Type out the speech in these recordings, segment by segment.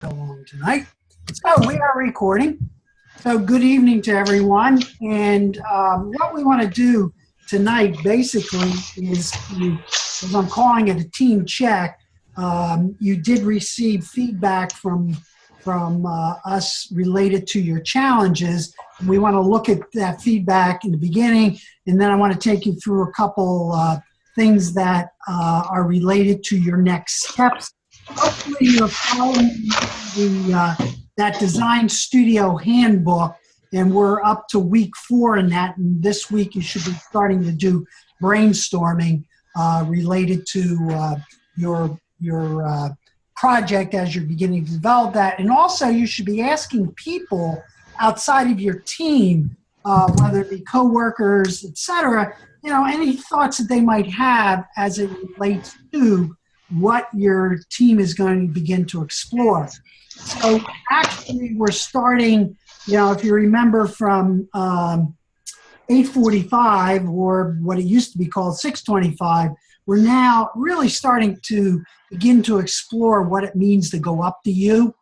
Go along tonight. So we are recording. So good evening to everyone. And what we want to do tonight basically is as I'm calling it a team check. You did receive feedback from us related to your challenges. We want to look at that feedback in the beginning, and then I want to take you through a couple things that are related to your next steps. Hopefully you're following that design studio handbook, and we're up to week 4 in that, and this week you should be starting to do brainstorming related to your project as you're beginning to develop that. And also you should be asking people outside of your team, whether it be coworkers, etc., any thoughts that they might have as it relates to what your team is going to begin to explore. So actually we're starting, if you remember from 8:45, or what it used to be called 6:25, we're now really starting to begin to explore what it means to go up to you.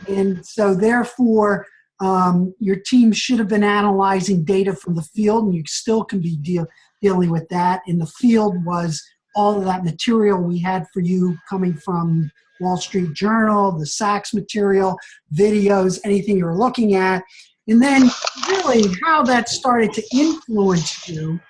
And so therefore, your team should have been analyzing data from the field, and you still can be dealing with that. And the field was all of that material we had for you coming from Wall Street Journal, the Sachs material, videos, anything you were looking at. And then really how that started to influence you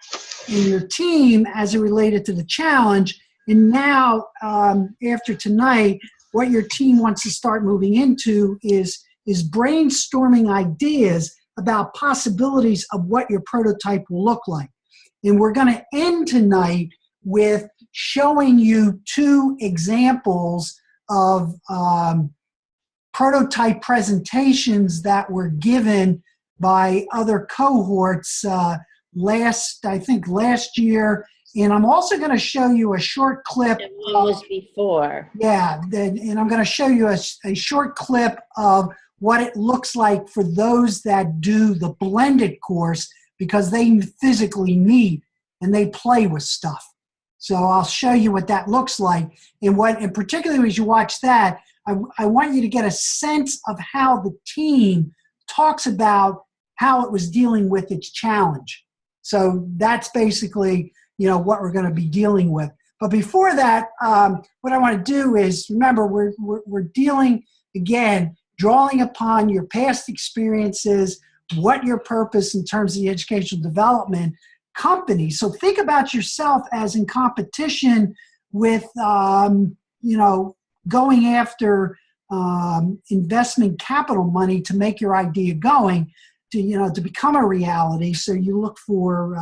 and your team as it related to the challenge. And now, after tonight, what your team wants to start moving into is brainstorming ideas about possibilities of what your prototype will look like. And we're going to end tonight with showing you 2 examples of prototype presentations that were given by other cohorts last year. And I'm also going to show you a short clip. And one was before. Yeah, and I'm going to show you a short clip of what it looks like for those that do the blended course, because they physically meet and they play with stuff. So I'll show you what that looks like. And particularly as you watch that, I want you to get a sense of how the team talks about how it was dealing with its challenge. So that's basically, what we're going to be dealing with. But before that, what I want to do is, remember, we're dealing, again, drawing upon your past experiences, what your purpose in terms of the educational development company. So think about yourself as in competition with, going after investment capital money to make your idea going, to become a reality. So you look for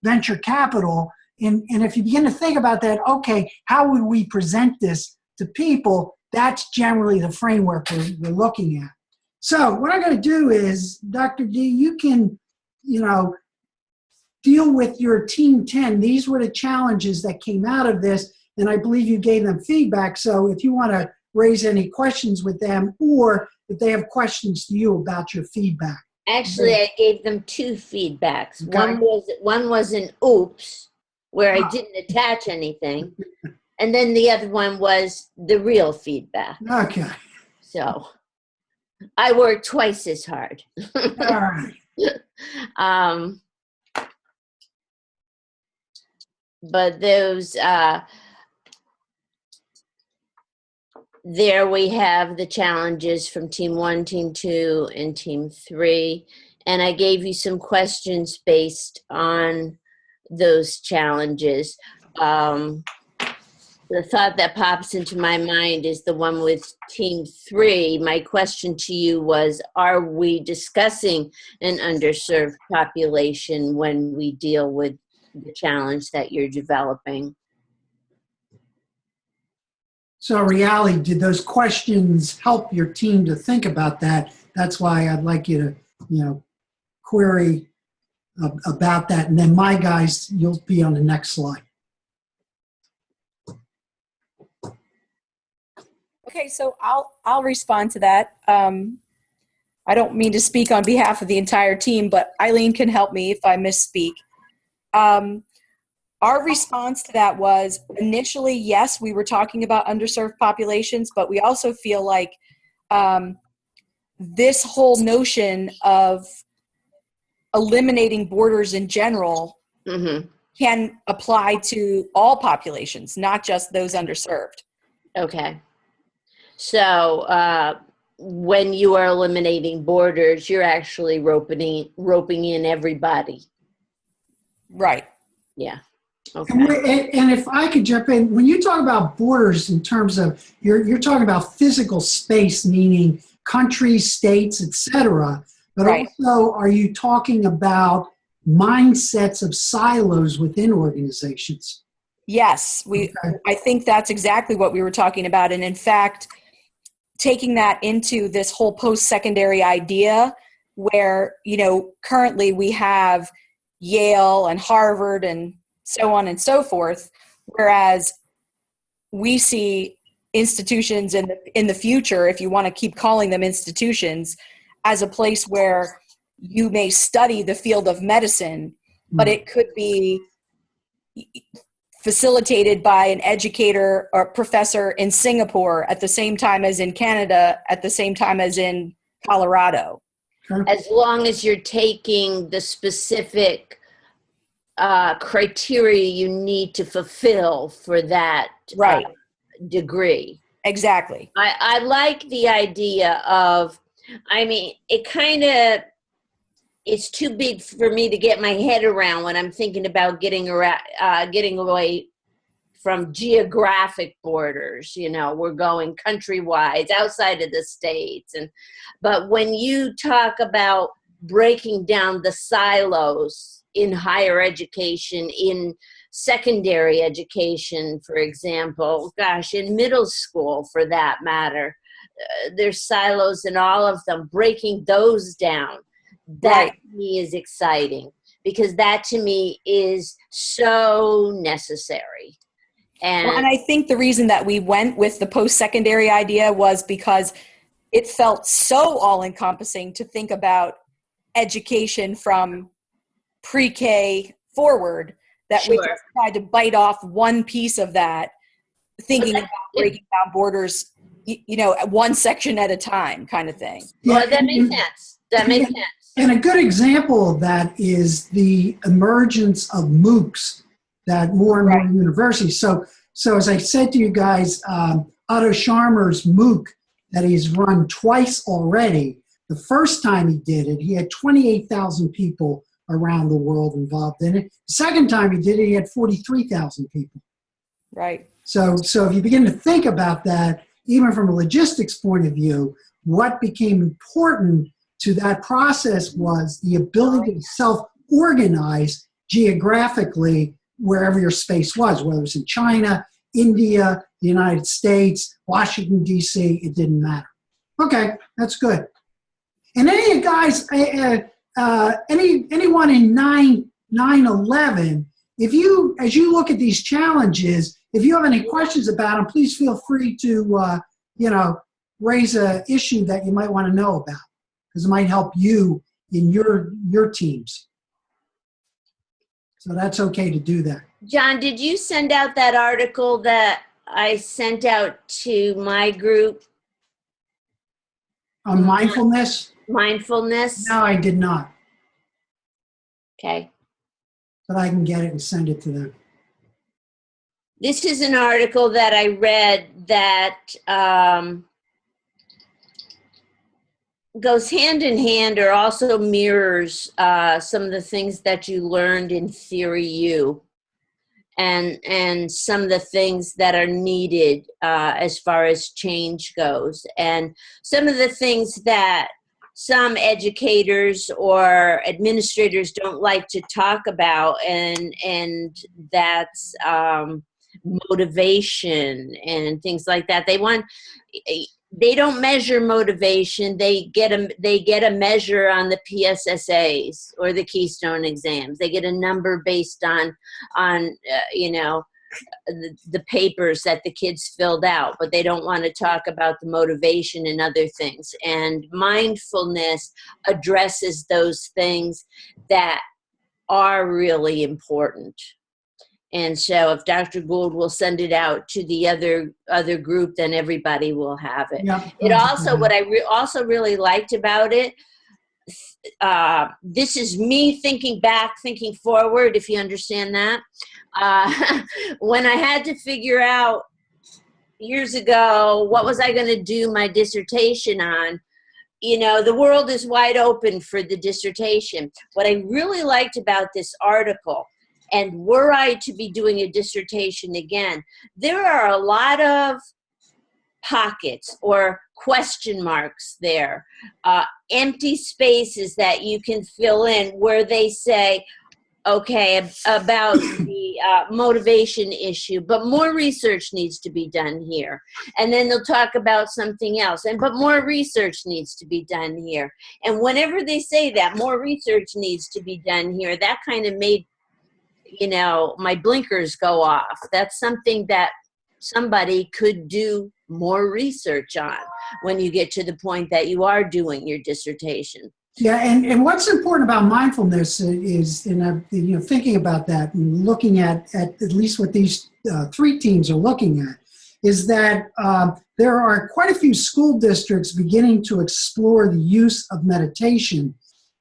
venture capital. And if you begin to think about that, okay, how would we present this to people? That's generally the framework we're looking at. So what I'm going to do is, Dr. D, you can, deal with your Team 10. These were the challenges that came out of this, and I believe you gave them feedback. So if you want to raise any questions with them, or if they have questions to you about your feedback. Actually, I gave them 2 feedbacks. Okay. One was an oops, where I didn't attach anything. And then the other one was the real feedback. Okay. So I worked twice as hard. All right. But those, there we have the challenges from Team 1, Team 2, and Team 3. And I gave you some questions based on those challenges. The thought that pops into my mind is the one with Team 3. My question to you was, are we discussing an underserved population when we deal with the challenge that you're developing? So reality, did those questions help your team to think about that? That's why I'd like you to, query about that. And then my guys, you'll be on the next slide. Okay, so I'll respond to that. I don't mean to speak on behalf of the entire team, but Eileen can help me if I misspeak. Our response to that was initially, yes, we were talking about underserved populations, but we also feel like this whole notion of eliminating borders in general Mm-hmm. can apply to all populations, not just those underserved. Okay. So when you are eliminating borders, you're actually roping in everybody. Right. Yeah. And, Okay. and if I could jump in, when you talk about borders in terms of, you're talking about physical space, meaning countries, states, etc. But Right. also, are you talking about mindsets of silos within organizations? Yes, Okay. I think that's exactly what we were talking about. And in fact, taking that into this whole post-secondary idea where, currently we have Yale and Harvard and so on and so forth, whereas we see institutions in the future, if you want to keep calling them institutions, as a place where you may study the field of medicine, but it could be facilitated by an educator or professor in Singapore at the same time as in Canada, at the same time as in Colorado. As long as you're taking the specific criteria you need to fulfill for that Right. Degree. Exactly. I like the idea of, it's too big for me to get my head around when I'm thinking about getting away from geographic borders. We're going countrywide, outside of the states, but when you talk about breaking down the silos in higher education, in secondary education, for example, in middle school for that matter, there's silos in all of them, breaking those down. That to me is exciting, because that to me is so necessary. And I think the reason that we went with the post-secondary idea was because it felt so all-encompassing to think about education from pre-K forward that we just tried to bite off one piece of that, thinking about breaking down borders, one section at a time kind of thing. Well, that makes sense. That makes sense. And a good example of that is the emergence of MOOCs that more and more universities. So as I said to you guys, Otto Scharmer's MOOC that he's run twice already, the first time he did it, he had 28,000 people around the world involved in it. The second time he did it, he had 43,000 people. Right. So if you begin to think about that, even from a logistics point of view, what became important to that process was the ability to self-organize geographically wherever your space was, whether it's in China, India, the United States, Washington, D.C., it didn't matter. Okay, that's good. And any of you guys, anyone in 9/11, as you look at these challenges, if you have any questions about them, please feel free to, raise an issue that you might want to know about, because it might help you in your teams. So that's okay to do that. John, did you send out that article that I sent out to my group? On mindfulness? Mindfulness? No, I did not. Okay. But I can get it and send it to them. This is an article that I read that goes hand in hand, or also mirrors some of the things that you learned in Theory U, and some of the things that are needed as far as change goes, and some of the things that some educators or administrators don't like to talk about, and that's motivation and things like that. They don't measure motivation. They get a measure on the PSSAs or the Keystone exams. They get a number based on the papers that the kids filled out, but they don't want to talk about the motivation and other things. And mindfulness addresses those things that are really important. And so if Dr. Gould will send it out to the other group, then everybody will have it. Yep. It also, what I also really liked about it, this is me thinking back, thinking forward, if you understand that. When I had to figure out years ago, what was I going to do my dissertation on? You know, the world is wide open for the dissertation. What I really liked about this article, and were I to be doing a dissertation again, there are a lot of pockets or question marks there, empty spaces that you can fill in where they say, okay, about the motivation issue, but more research needs to be done here. And then they'll talk about something else, but more research needs to be done here. And whenever they say that more research needs to be done here, that kind of made, you know, my blinkers go off. That's something that somebody could do more research on when you get to the point that you are doing your dissertation. Yeah, and what's important about mindfulness is, you know, thinking about that and looking at least what these 3 teams are looking at, is that there are quite a few school districts beginning to explore the use of meditation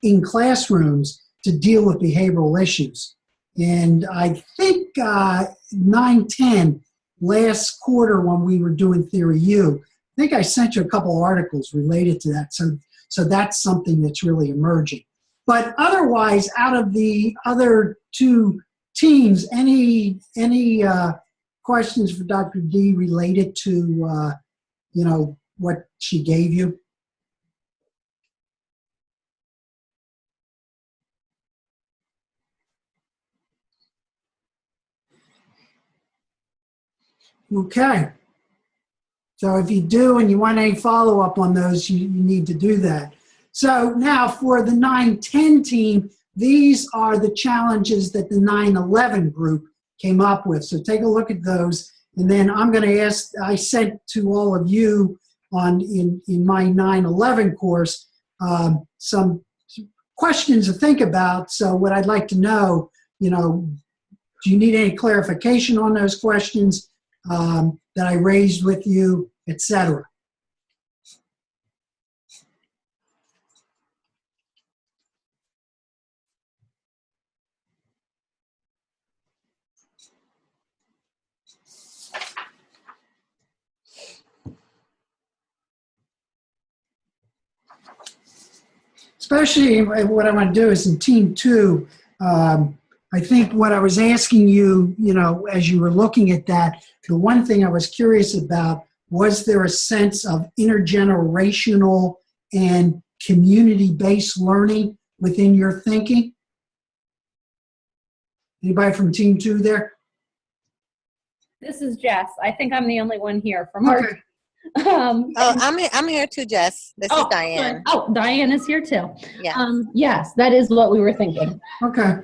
in classrooms to deal with behavioral issues. And I think 9-10, last quarter when we were doing Theory U, I think I sent you a couple of articles related to that. So that's something that's really emerging. But otherwise, out of the other 2 teams, any questions for Dr. D related to, you know, what she gave you? Okay. So if you do and you want any follow-up on those, you need to do that. So now for the 9-10 team, these are the challenges that the 9-11 group came up with. So take a look at those. And then I'm going to ask, I sent to all of you in my 9-11 course some questions to think about. So what I'd like to know, you know, do you need any clarification on those questions that I raised with you, etc.? Especially what I want to do is in Team 2, I think what I was asking you, you know, as you were looking at that, the one thing I was curious about, was there a sense of intergenerational and community-based learning within your thinking? Anybody from Team 2 there? This is Jess. I think I'm the only one here from our. Okay. I'm here too, Jess. This is Diane. Oh, Diane is here too. Yeah. Yes, that is what we were thinking. Okay.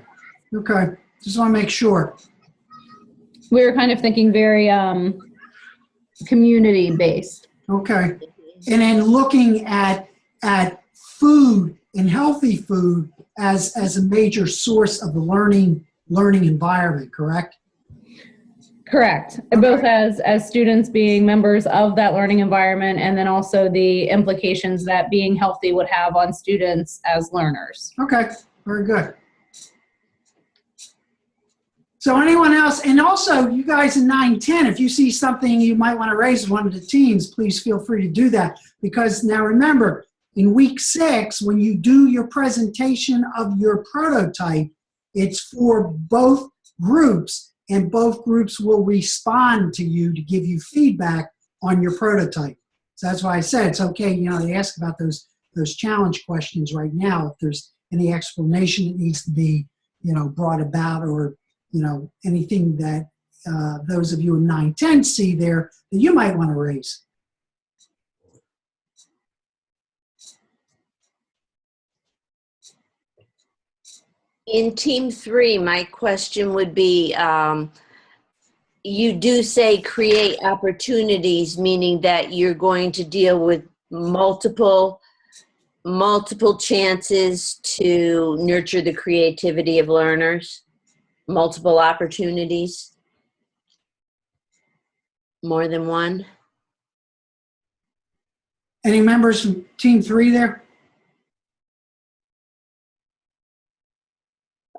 Okay. Just want to make sure. We were kind of thinking very community based. Okay. And then looking at food and healthy food as a major source of the learning environment, correct? Correct. Okay. Both as students being members of that learning environment, and then also the implications that being healthy would have on students as learners. Okay. Very good. So anyone else, and also you guys in 9-10, if you see something you might want to raise with one of the teams, please feel free to do that. Because now remember, in week 6, when you do your presentation of your prototype, it's for both groups, and both groups will respond to you to give you feedback on your prototype. So that's why I said it's okay, you know, they ask about those challenge questions right now, if there's any explanation that needs to be, you know, brought about, or you know, anything that those of you in 9-10 see there that you might want to raise. In Team 3, my question would be, you do say create opportunities, meaning that you're going to deal with multiple chances to nurture the creativity of learners? multiple opportunities? More than one? Any members from Team 3 there?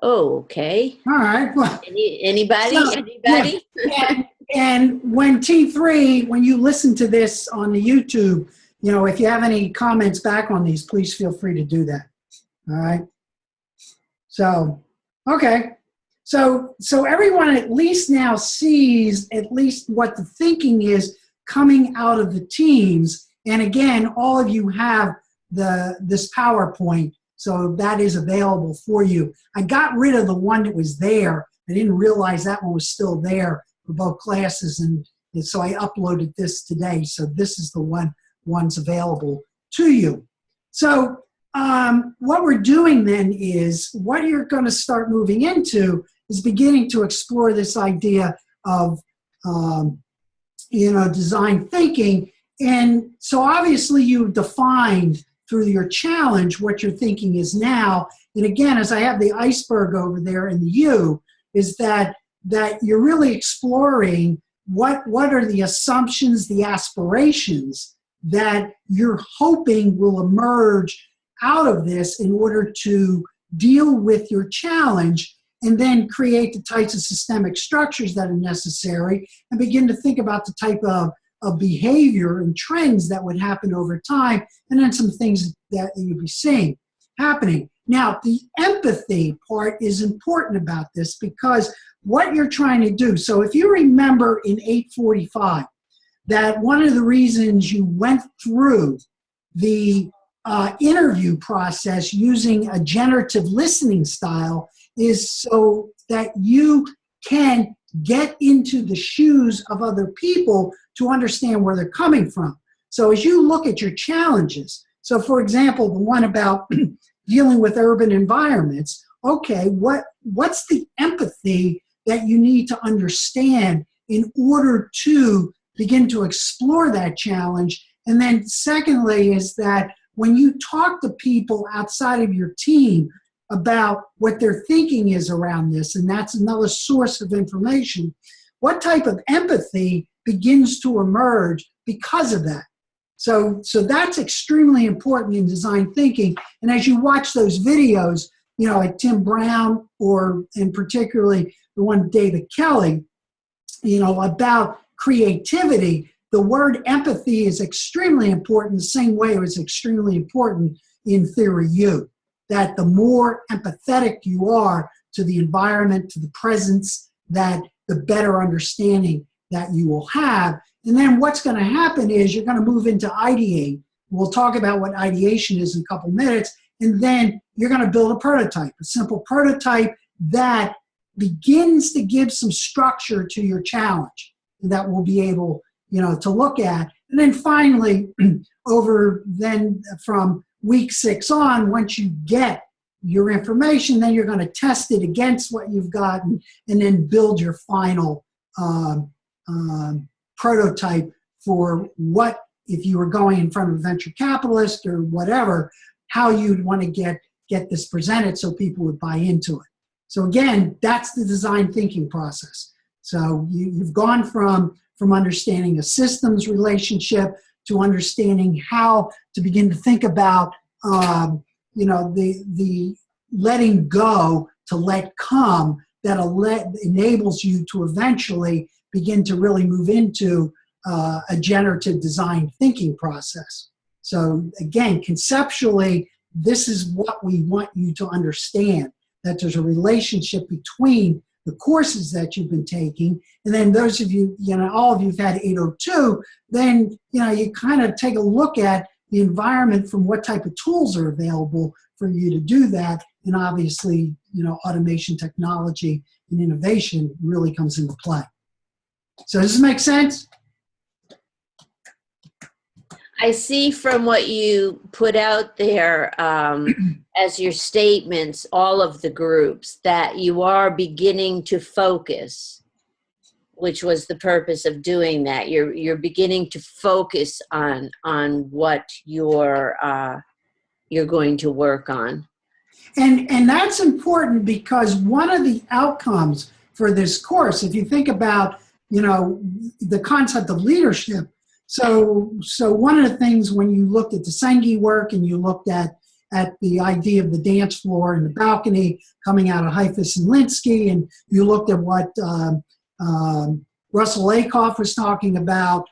Oh, okay. All right. Well, Anybody? So, Anybody? and when Team 3, when you listen to this on the YouTube, you know, if you have any comments back on these, please feel free to do that. All right. So, okay. So everyone at least now sees at least what the thinking is coming out of the teams. And again, all of you have this PowerPoint, so that is available for you. I got rid of the one that was there. I didn't realize that one was still there for both classes, and so I uploaded this today. So this is the one's available to you. So what we're doing then is, what you're going to start moving into is beginning to explore this idea of design thinking. And so obviously you've defined through your challenge what your thinking is now. And again, as I have the iceberg over there in the U, is that you're really exploring what are the assumptions, the aspirations that you're hoping will emerge out of this in order to deal with your challenge, and then create the types of systemic structures that are necessary, and begin to think about the type of behavior and trends that would happen over time, and then some things that you'd be seeing happening. Now, the empathy part is important about this, because what you're trying to do, so if you remember in 845, that one of the reasons you went through the interview process using a generative listening style is so that you can get into the shoes of other people to understand where they're coming from. So as you look at your challenges, so for example, the one about dealing with urban environments, okay, what's the empathy that you need to understand in order to begin to explore that challenge? And then secondly is that when you talk to people outside of your team about what their thinking is around this, and that's another source of information, what type of empathy begins to emerge because of that? So that's extremely important in design thinking. And as you watch those videos, like Tim Brown, and particularly the one David Kelly, about creativity, the word empathy is extremely important, the same way it was extremely important in Theory U, that the more empathetic you are to the environment, to the presence, that the better understanding that you will have. And then what's going to happen is you're going to move into ideate. We'll talk about what ideation is in a couple minutes, and then you're going to build a prototype, a simple prototype that begins to give some structure to your challenge that we'll be able to look at. And then finally, from week 6 on, once you get your information, then you're going to test it against what you've gotten, and then build your final prototype for what, if you were going in front of a venture capitalist or whatever, how you'd want to get this presented so people would buy into it. So again, that's the design thinking process. So you've gone from understanding a systems relationship to understanding how to begin to think about the letting go to let come that enables you to eventually begin to really move into a generative design thinking process. So again, conceptually, this is what we want you to understand, that there's a relationship between the courses that you've been taking, and then those of you, all of you have had 802, then, you kind of take a look at the environment from what type of tools are available for you to do that. And obviously, automation technology and innovation really comes into play. So does this make sense? I see from what you put out there as your statements, all of the groups, that you are beginning to focus, which was the purpose of doing that. You're beginning to focus on what you're going to work on. And that's important because one of the outcomes for this course, if you think about, the concept of leadership. So one of the things when you looked at the Senge work and you looked at the idea of the dance floor and the balcony coming out of Heifetz and Linsky, and you looked at what Russell Lakoff was talking about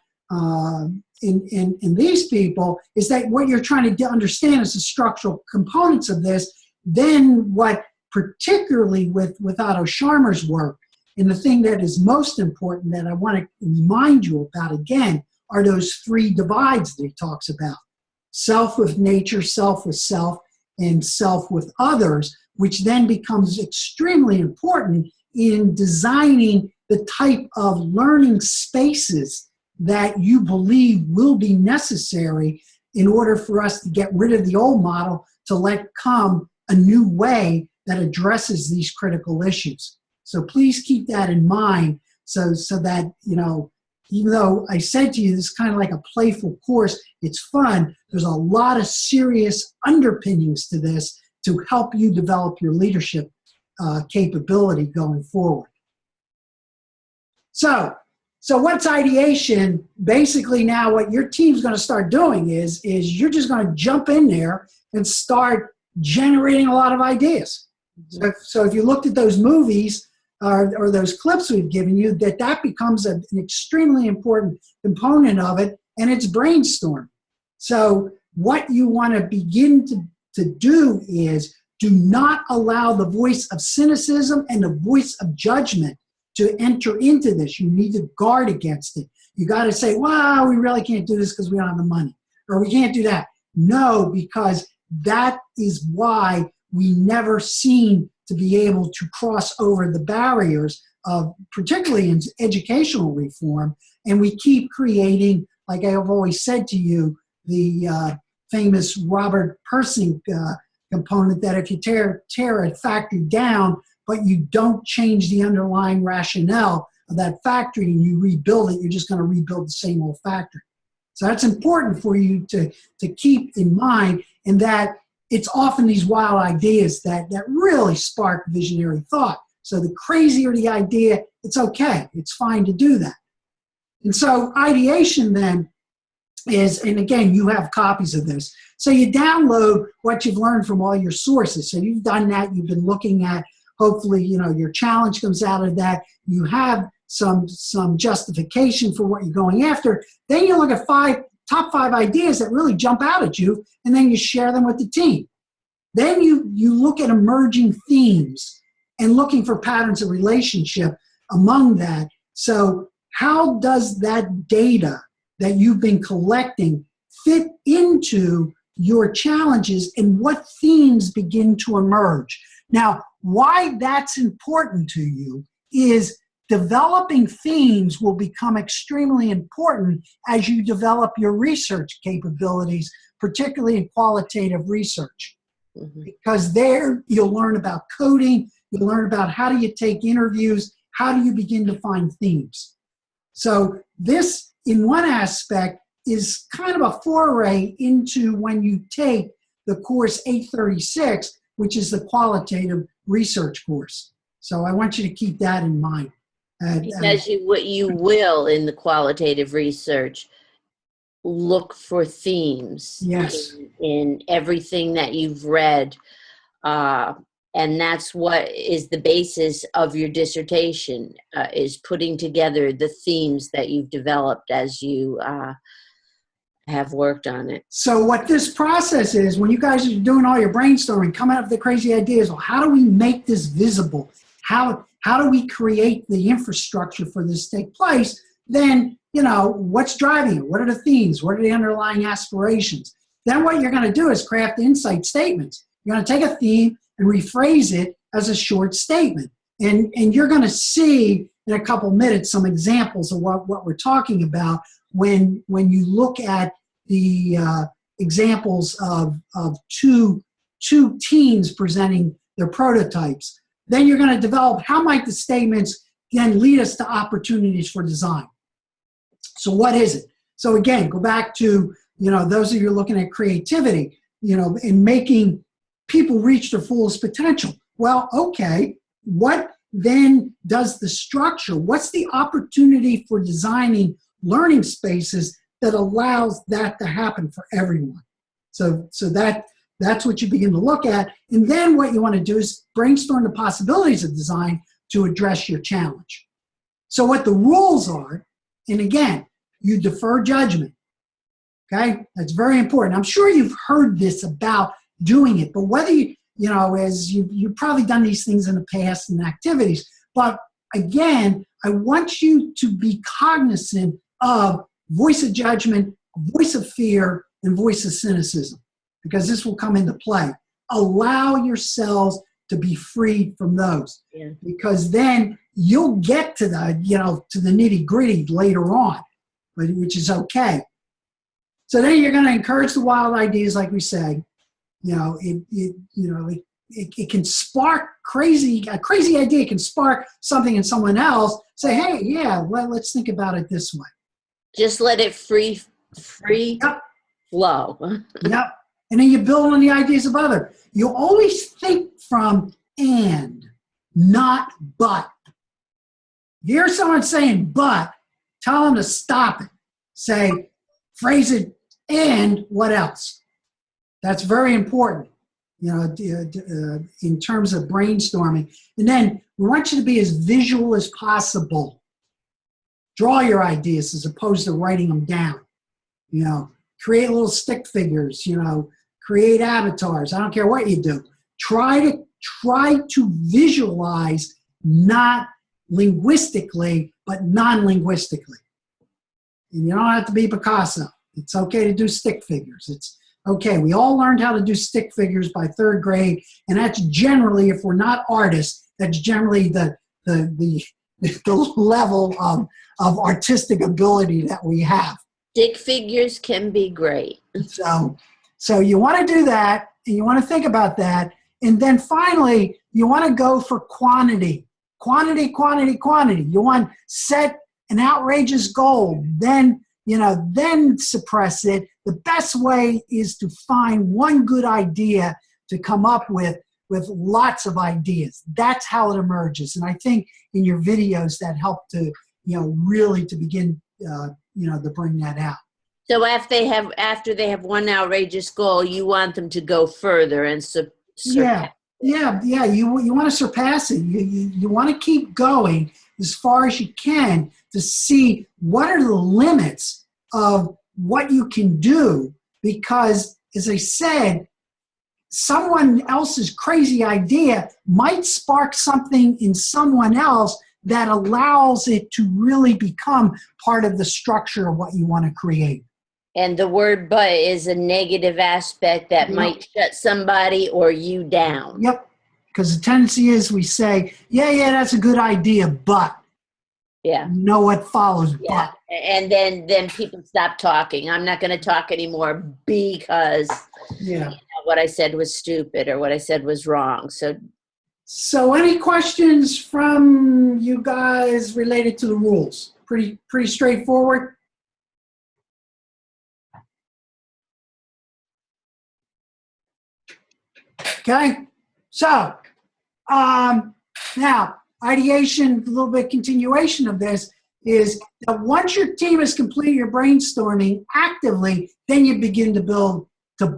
in these people, is that what you're trying to understand is the structural components of this. Then what, particularly with Otto Scharmer's work, and the thing that is most important that I want to remind you about again are those three divides that he talks about. Self with nature, self with self, and self with others, which then becomes extremely important in designing the type of learning spaces that you believe will be necessary in order for us to get rid of the old model to let come a new way that addresses these critical issues. So please keep that in mind so that, even though I said to you, this is kind of like a playful course, it's fun, there's a lot of serious underpinnings to this to help you develop your leadership capability going forward. So what's ideation? Basically now what your team's going to start doing is you're just going to jump in there and start generating a lot of ideas. So if you looked at those movies or those clips we've given you, that becomes an extremely important component of it, and it's brainstorm. So what you want to begin to do is do not allow the voice of cynicism and the voice of judgment to enter into this. You need to guard against it. You got to say, well, we really can't do this because we don't have the money, or we can't do that. No, because that is why we never seem to be able to cross over the barriers of, particularly in educational reform, and we keep creating, like I have always said to you, the famous Robert Pirsig component that if you tear a factory down, but you don't change the underlying rationale of that factory and you rebuild it, you're just going to rebuild the same old factory. So that's important for you to keep in mind, and that it's often these wild ideas that really spark visionary thought. So the crazier the idea, it's okay. It's fine to do that. And so ideation then is, and again, you have copies of this. So you download what you've learned from all your sources. So you've done that. You've been looking at, hopefully, your challenge comes out of that. You have some justification for what you're going after. Then you look at top five ideas that really jump out at you, and then you share them with the team. Then you look at emerging themes and looking for patterns of relationship among that. So how does that data that you've been collecting fit into your challenges, and what themes begin to emerge? Now, why that's important to you is developing themes will become extremely important as you develop your research capabilities, particularly in qualitative research. Mm-hmm. Because there you'll learn about coding, you'll learn about how do you take interviews, how do you begin to find themes. So this, in one aspect, is kind of a foray into when you take the course 836, which is the qualitative research course. So I want you to keep that in mind. Because what you will in the qualitative research look for themes. Yes. in everything that you've read, and that's what is the basis of your dissertation, is putting together the themes that you've developed as you have worked on it. So what this process is, when you guys are doing all your brainstorming, coming up with the crazy ideas, well, how do we make this visible? How do we create the infrastructure for this to take place? Then, what's driving it? What are the themes? What are the underlying aspirations? Then what you're going to do is craft insight statements. You're going to take a theme and rephrase it as a short statement. And you're going to see in a couple minutes some examples of what we're talking about when you look at the examples of two teams presenting their prototypes. Then you're going to develop how might the statements then lead us to opportunities for design. So what is it? So again, go back to, those of you looking at creativity, in making people reach their fullest potential. Well, okay, what then does the structure, what's the opportunity for designing learning spaces that allows that to happen for everyone? So that's what you begin to look at. And then what you want to do is brainstorm the possibilities of design to address your challenge. So what the rules are, and again, you defer judgment. Okay, that's very important. I'm sure you've heard this about doing it, but whether as you've probably done these things in the past and activities, but again, I want you to be cognizant of voice of judgment, voice of fear, and voice of cynicism, because this will come into play. Allow yourselves to be freed from those, because then you'll get to the, to the nitty gritty later on, which is okay. So then you're going to encourage the wild ideas, like we said. It can spark a crazy idea can spark something in someone else. Say, hey, let's think about it this way. Just let it free flow. Yep. And then you build on the ideas of other. You always think from and, not but. If you hear someone saying but, tell them to stop it. Say, phrase it, and what else? That's very important, in terms of brainstorming. And then we want you to be as visual as possible. Draw your ideas as opposed to writing them down. Create little stick figures, create avatars. I don't care what you do. Try to visualize, not linguistically, but non-linguistically. And you don't have to be Picasso. It's okay to do stick figures. It's okay. We all learned how to do stick figures by 3rd grade, and that's generally, if we're not artists, that's generally the level of artistic ability that we have. Stick figures can be great. So you want to do that, and you want to think about that, and then finally, you want to go for quantity. Quantity, quantity, quantity. You want to set an outrageous goal, then suppress it. The best way is to find one good idea to come up with lots of ideas. That's how it emerges. And I think in your videos that help to, really to begin, to bring that out. So after they have one outrageous goal, you want them to go further and surpass. Yeah. You want to surpass it. You want to keep going as far as you can to see what are the limits of what you can do, because, as I said, someone else's crazy idea might spark something in someone else that allows it to really become part of the structure of what you want to create. And the word but is a negative aspect that might shut somebody or you down. Yep. Because the tendency is we say, yeah, that's a good idea, but you know what follows but. And then people stop talking. I'm not going to talk anymore because what I said was stupid or what I said was wrong. So any questions from you guys related to the rules? Pretty straightforward. Okay, so now ideation, a little bit continuation of this is that once your team has completed your brainstorming actively, then you begin to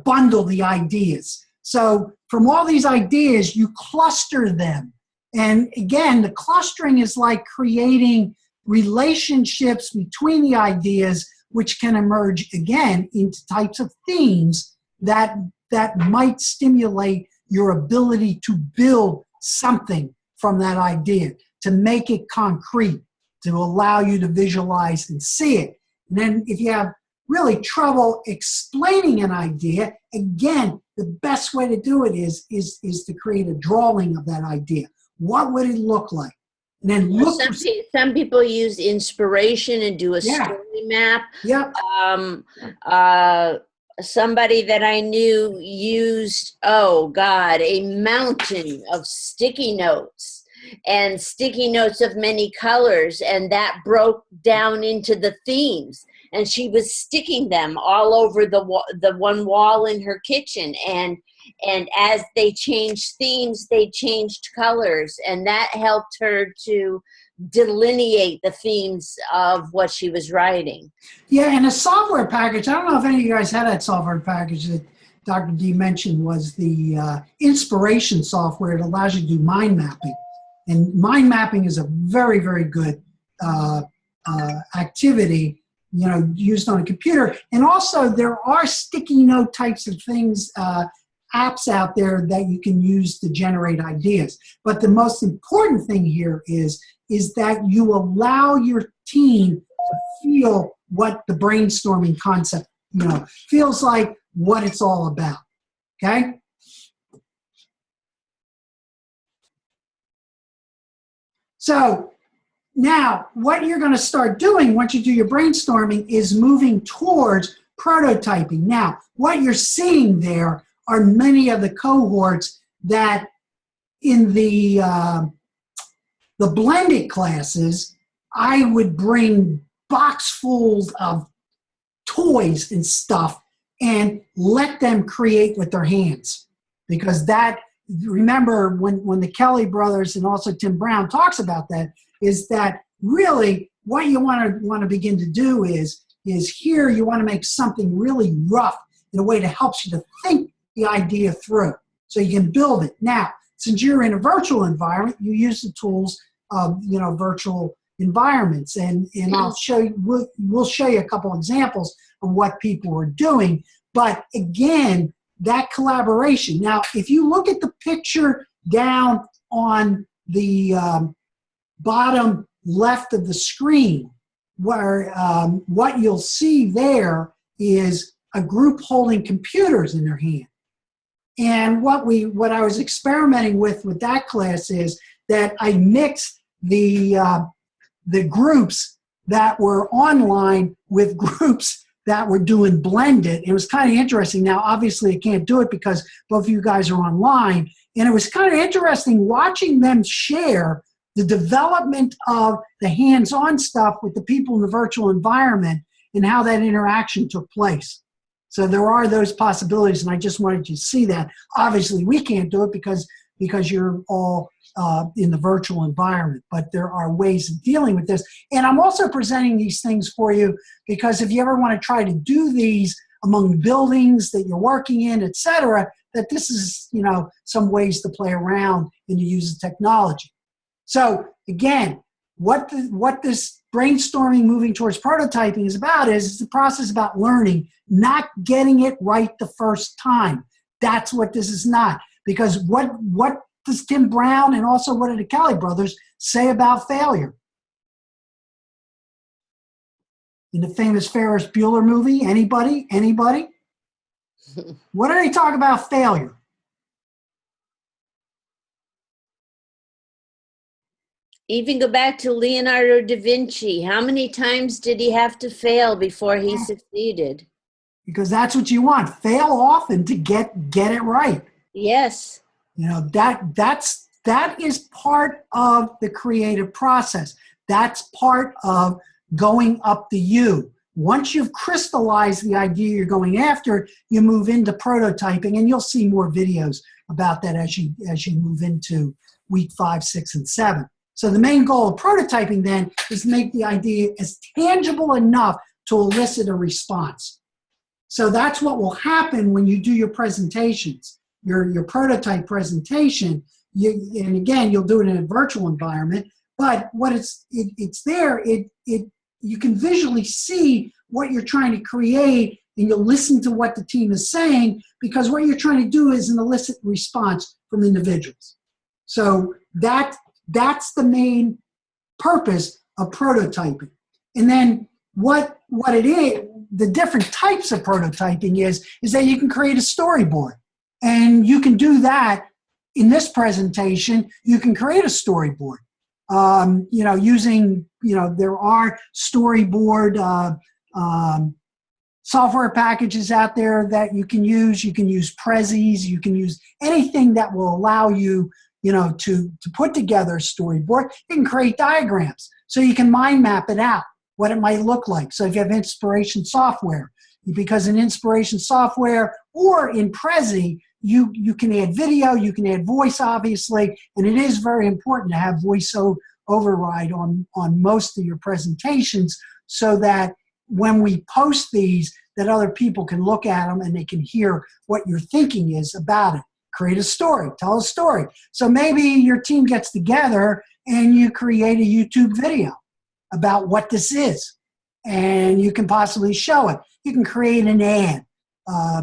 bundle the ideas. So from all these ideas, you cluster them. And again, the clustering is like creating relationships between the ideas, which can emerge again into types of themes that might stimulate your ability to build something from that idea, to make it concrete, to allow you to visualize and see it. And then if you have really trouble explaining an idea, again, the best way to do it is to create a drawing of that idea. What would it look like? And then look. Some people use inspiration and do a story map. Yep. Somebody that I knew used, a mountain of sticky notes and sticky notes of many colors, and that broke down into the themes. and she was sticking them all over the one wall in her kitchen. And as they changed themes, they changed colors, and that helped her to delineate the themes of what she was writing. Yeah, and a software package, I don't know if any of you guys had that software package that Dr. D mentioned, was the inspiration software that allows you to do mind mapping. And mind mapping is a very, very good activity, used on a computer. And also there are sticky note types of things, apps out there that you can use to generate ideas. But the most important thing here is that you allow your team to feel what the brainstorming concept, feels like, what it's all about. Okay? So now what you're going to start doing once you do your brainstorming is moving towards prototyping. Now, what you're seeing there are many of the cohorts that in the blended classes, I would bring boxfuls of toys and stuff and let them create with their hands. Because that, remember when the Kelly brothers and also Tim Brown talks about that, is that really what you want to begin to do is here you want to make something really rough in a way that helps you to think the idea through so you can build it. Now, since you're in a virtual environment, you use the tools of virtual environments, and I'll show you. We'll show you a couple examples of what people are doing. But again, that collaboration. Now, if you look at the picture down on the bottom left of the screen, where what you'll see there is a group holding computers in their hand. And what I was experimenting with that class is that I mixed the groups that were online with groups that were doing blended. It was kind of interesting. Now, obviously, I can't do it because both of you guys are online. And it was kind of interesting watching them share the development of the hands-on stuff with the people in the virtual environment and how that interaction took place. So there are those possibilities, and I just wanted you to see that. Obviously, we can't do it because you're all in the virtual environment, but there are ways of dealing with this. And I'm also presenting these things for you because if you ever want to try to do these among buildings that you're working in, et cetera, that this is, some ways to play around and to use the technology. So again, what this brainstorming moving towards prototyping is about is the process about learning, not getting it right the first time. That's what this is not. Because what does Tim Brown and also what did the Kelly brothers say about failure? In the famous Ferris Bueller movie, anybody? What do they talk about failure? Even go back to Leonardo da Vinci. How many times did he have to fail before he succeeded? Because that's what you want. Fail often to get it right. Yes. That is part of the creative process. That's part of going up the U. Once you've crystallized the idea you're going after, you move into prototyping, and you'll see more videos about that as you move into week 5, 6, and 7. So the main goal of prototyping then is to make the idea as tangible enough to elicit a response. So that's what will happen when you do your presentations, your prototype presentation. And again, you'll do it in a virtual environment, but what it's there, you can visually see what you're trying to create, and you'll listen to what the team is saying, because what you're trying to do is an elicit response from individuals. So that's the main purpose of prototyping. And then what it is, the different types of prototyping is that you can create a storyboard. And you can do that in this presentation. You can create a storyboard, using, there are storyboard software packages out there that you can use. You can use Prezis. You can use anything that will allow you, to put together a storyboard. You can create diagrams, so you can mind map it out. what it might look like. So if you have Inspiration software, because in Inspiration software or in Prezi, you can add video, you can add voice, obviously, and it is very important to have voice override on most of your presentations so that when we post these, that other people can look at them and they can hear what your thinking is about it. Create a story, tell a story. So maybe your team gets together and you create a YouTube video about what this is, and you can possibly show it. You can create an ad, how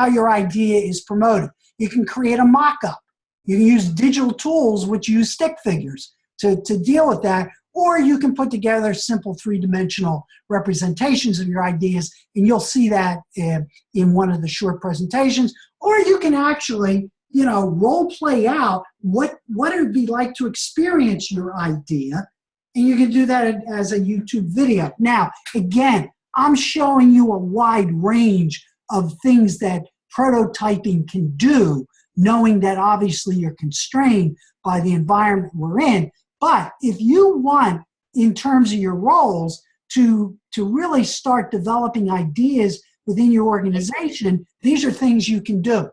your idea is promoted. You can create a mock-up. You can use digital tools which use stick figures to deal with that, or you can put together simple three-dimensional representations of your ideas, and you'll see that in one of the short presentations. Or you can actually, role play out what it would be like to experience your idea, and you can do that as a YouTube video. Now, again, I'm showing you a wide range of things that prototyping can do, knowing that obviously you're constrained by the environment we're in. But if you want, in terms of your roles, to really start developing ideas within your organization, these are things you can do.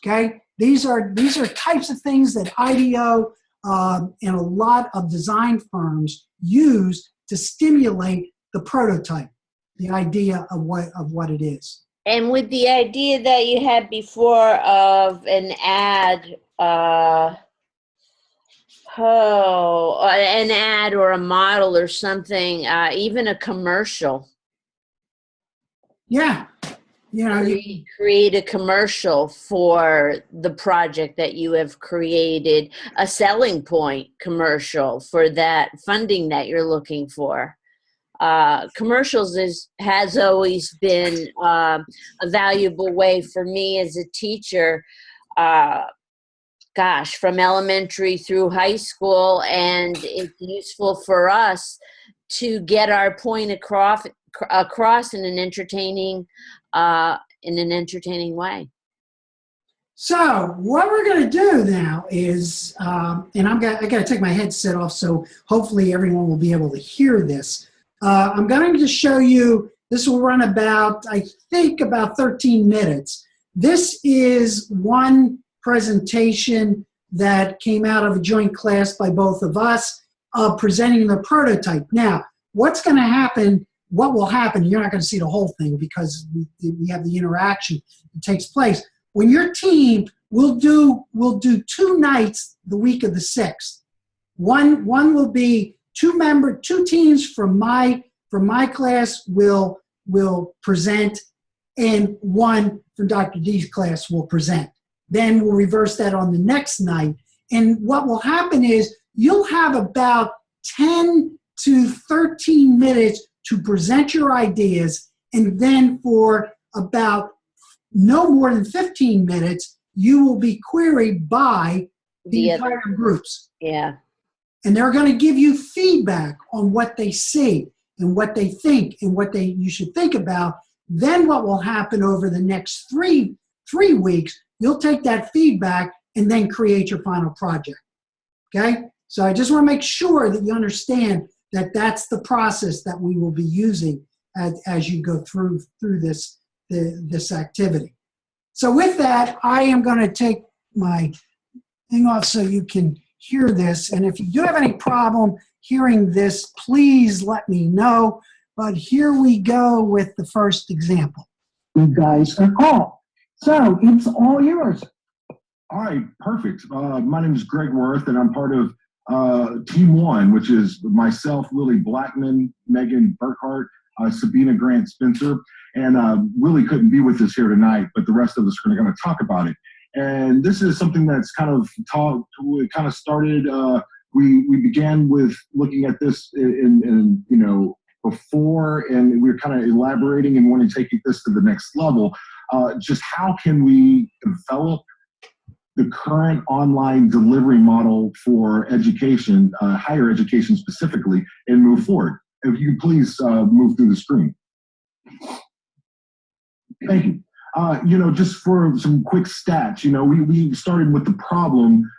Okay? These are types of things that IDEO and a lot of design firms use to stimulate the prototype, the idea of what it is. And with the idea that you had before of an ad, an ad or a model or something, even a commercial. Yeah. You create a commercial for the project that you have created, a selling point commercial for that funding that you're looking for. Commercials has always been a valuable way for me as a teacher, from elementary through high school, and it's useful for us to get our point across in an entertaining way. So what we're going to do now is, and I got to take my headset off, so hopefully everyone will be able to hear this. I'm going to show you. This will run about 13 minutes. This is one presentation that came out of a joint class by both of us, presenting the prototype. Now, what's going to happen? What will happen? You're not going to see the whole thing because we have the interaction that takes place. When your team will do 2 nights the week of the 6th. One will be two teams from my class will present, and one from Dr. D's class will present. Then we'll reverse that on the next night. And what will happen is you'll have about 10 to 13 minutes to present your ideas, and then for about no more than 15 minutes, you will be queried by the entire groups. Yeah. And they're going to give you feedback on what they see and what they think and what you should think about. Then what will happen over the next three weeks, you'll take that feedback and then create your final project. Okay? So I just want to make sure that you understand that that's the process that we will be using as you go through this activity. So with that, I am going to take my thing off so you can hear this. And if you do have any problem hearing this, please let me know. But here we go with the first example. You guys are called. So it's all yours. All right, perfect. My name is Greg Worth, and I'm part of Team 1, which is myself, Lily Blackman, Megan Burkhart, Sabina Grant Spencer, and Willie couldn't be with us here tonight, but the rest of us are going to talk about it. And this is something that's kind of started. We began with looking at this in before, and we were kind of elaborating and wanting to take this to the next level. Just how can we develop the current online delivery model for education, higher education specifically, and move forward? If you could please move through the screen. Thank you. Just for some quick stats, we started with the problem,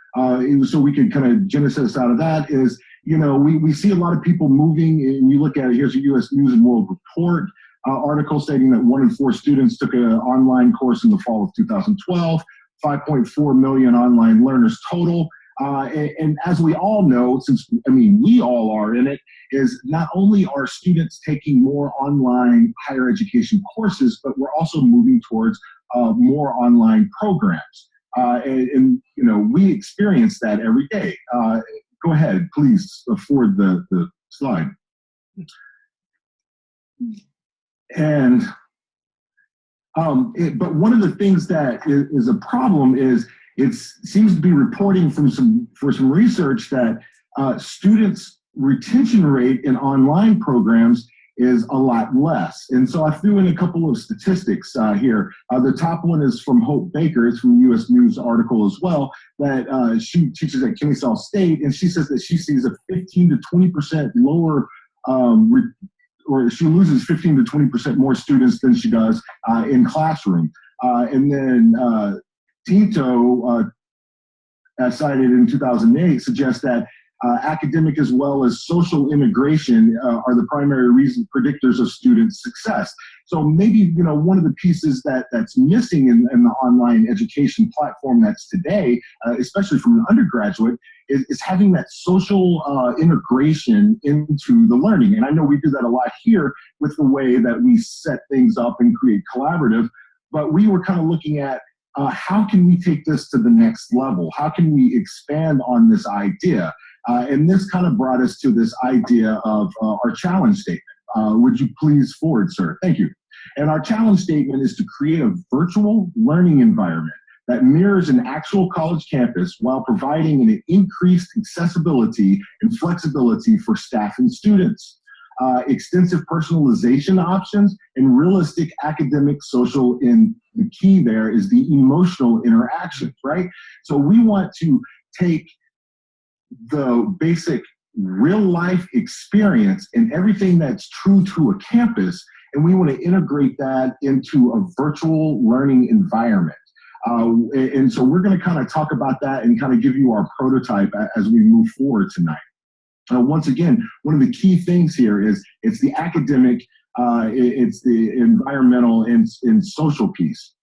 so we could kind of genesis out of that is you know, we see a lot of people moving, and you look at it, here's a U.S. News and World Report article stating that 1 in 4 students took an online course in the fall of 2012, 5.4 million online learners total. And as we all know, since, I mean, we all are in it, is not only are students taking more online higher education courses, but we're also moving towards more online programs. And, you know, we experience that every day. Go ahead, please, forward the slide. And, but one of the things that is a problem is it seems to be reporting from some research that students' retention rate in online programs is a lot less. And so I threw in a couple of statistics here. The top one is from Hope Baker. It's from a U.S. News article as well, that she teaches at Kennesaw State, and she says that she sees a 15 to 20% lower, or she loses 15 to 20% more students than she does in classroom. And then Tinto, as cited in 2008, suggests that academic as well as social integration are the primary predictors of student success. So maybe, you know, one of the pieces that's missing in the online education platform that's today, especially from an undergraduate, is having that social integration into the learning. And I know we do that a lot here with the way that we set things up and create collaborative, but we were kind of looking at how can we take this to the next level? How can we expand on this idea? And this kind of brought us to this idea of our challenge statement. Would you please forward, sir? Thank you. And our challenge statement is to create a virtual learning environment that mirrors an actual college campus while providing an increased accessibility and flexibility for staff and students. Extensive personalization options and realistic academic, social, and the key there is the emotional interactions, right? So we want to take the basic real life experience and everything that's true to a campus, and we want to integrate that into a virtual learning environment. And so we're going to kind of talk about that and kind of give you our prototype as we move forward tonight. Once again, one of the key things here is it's the academic, it's the environmental and social piece.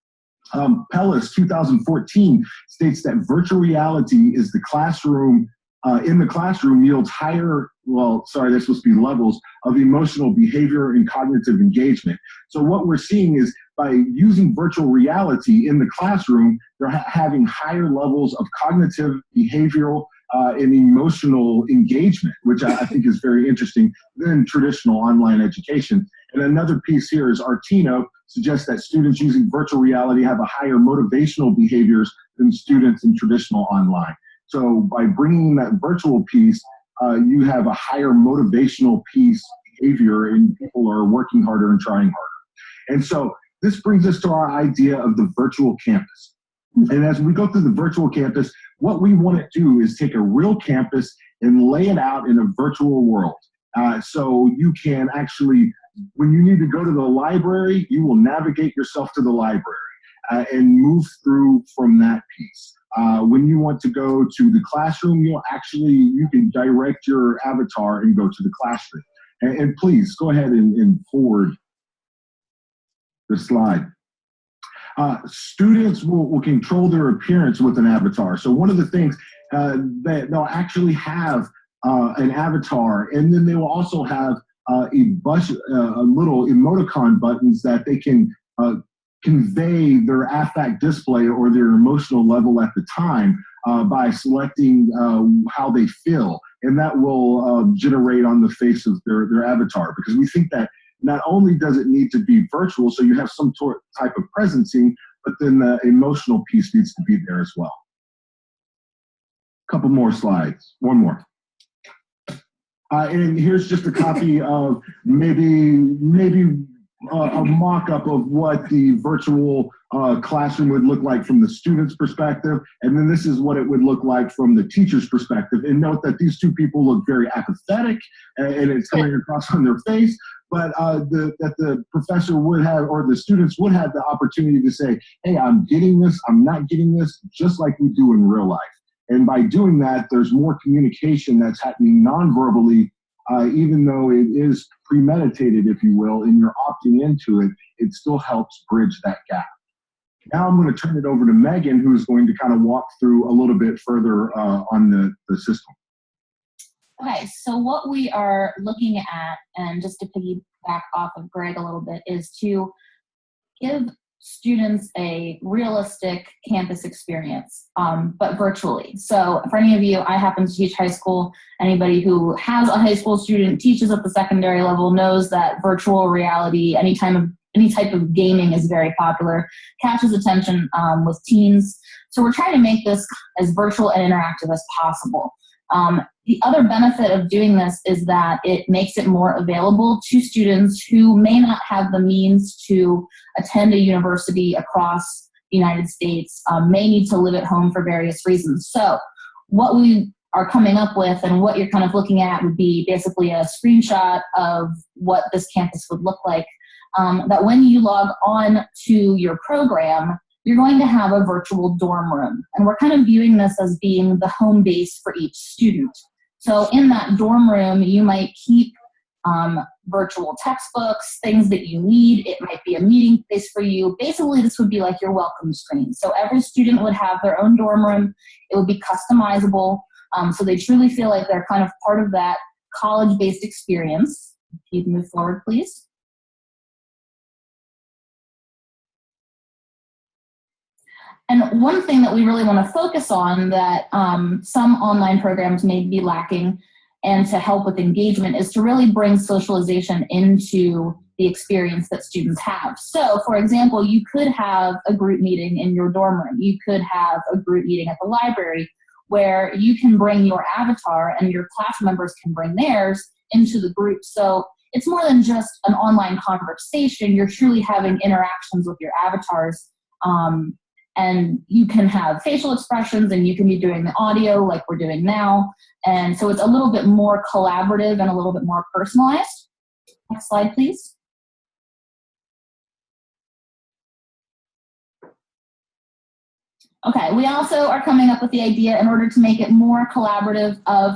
Pellis 2014 states that virtual reality is the classroom, in the classroom yields higher, well, sorry, that's supposed to be levels of emotional behavior and cognitive engagement. So what we're seeing is by using virtual reality in the classroom, they're having higher levels of cognitive, behavioral, and emotional engagement, which I think is very interesting than traditional online education. And another piece here is Artino suggests that students using virtual reality have a higher motivational behaviors than students in traditional online. So by bringing that virtual piece, you have a higher motivational piece behavior, and people are working harder and trying harder. And so this brings us to our idea of the virtual campus. And as we go through the virtual campus, what we want to do is take a real campus and lay it out in a virtual world. So you can actually, when you need to go to the library, you will navigate yourself to the library and move through from that piece. When you want to go to the classroom, you can direct your avatar and go to the classroom. And please go ahead and forward the slide. Students will control their appearance with an avatar. So one of the things that they'll actually have an avatar, and then they will also have a little emoticon buttons that they can convey their affect display or their emotional level at the time by selecting how they feel. And that will generate on the face of their avatar, because we think that not only does it need to be virtual, so you have some type of presencing, but then the emotional piece needs to be there as well. Couple more slides, one more. And here's just a copy of maybe a mock-up of what the virtual classroom would look like from the student's perspective. And then this is what it would look like from the teacher's perspective. And note that these two people look very apathetic, and it's coming across on their face, but that the professor would have, or the students would have the opportunity to say, hey, I'm getting this, I'm not getting this, just like we do in real life. And by doing that, there's more communication that's happening non-verbally, even though it is premeditated, if you will, and you're opting into it, it still helps bridge that gap. Now I'm going to turn it over to Megan, who's going to kind of walk through a little bit further on the system. Okay, so what we are looking at, and just to piggyback off of Greg a little bit, is to give students a realistic campus experience, but virtually. So for any of you, I happen to teach high school. Anybody who has a high school student, teaches at the secondary level, knows that virtual reality, any type of gaming is very popular, catches attention with teens. So we're trying to make this as virtual and interactive as possible. The other benefit of doing this is that it makes it more available to students who may not have the means to attend a university across the United States, may need to live at home for various reasons. So what we are coming up with and what you're kind of looking at would be basically a screenshot of what this campus would look like, that when you log on to your program, you're going to have a virtual dorm room. And we're kind of viewing this as being the home base for each student. So in that dorm room, you might keep virtual textbooks, things that you need. It might be a meeting place for you. Basically, this would be like your welcome screen. So every student would have their own dorm room. It would be customizable. So they truly feel like they're kind of part of that college-based experience. If you can move forward, please. And one thing that we really want to focus on that some online programs may be lacking, and to help with engagement, is to really bring socialization into the experience that students have. So, for example, you could have a group meeting in your dorm room. You could have a group meeting at the library where you can bring your avatar and your class members can bring theirs into the group. So it's more than just an online conversation. You're truly having interactions with your avatars. And you can have facial expressions, and you can be doing the audio like we're doing now. And so it's a little bit more collaborative and a little bit more personalized. Next slide, please. Okay, we also are coming up with the idea, in order to make it more collaborative, of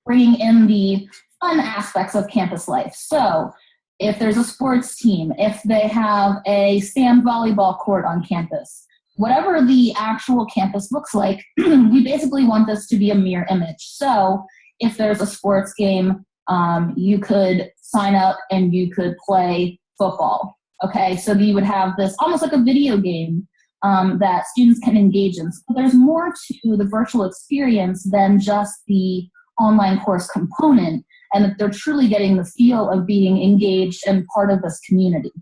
bringing in the fun aspects of campus life. So if there's a sports team, if they have a sand volleyball court on campus, whatever the actual campus looks like, we basically want this to be a mirror image. So if there's a sports game, you could sign up and you could play football. Okay, so you would have this almost like a video game that students can engage in. So there's more to the virtual experience than just the online course component, and that they're truly getting the feel of being engaged and part of this community.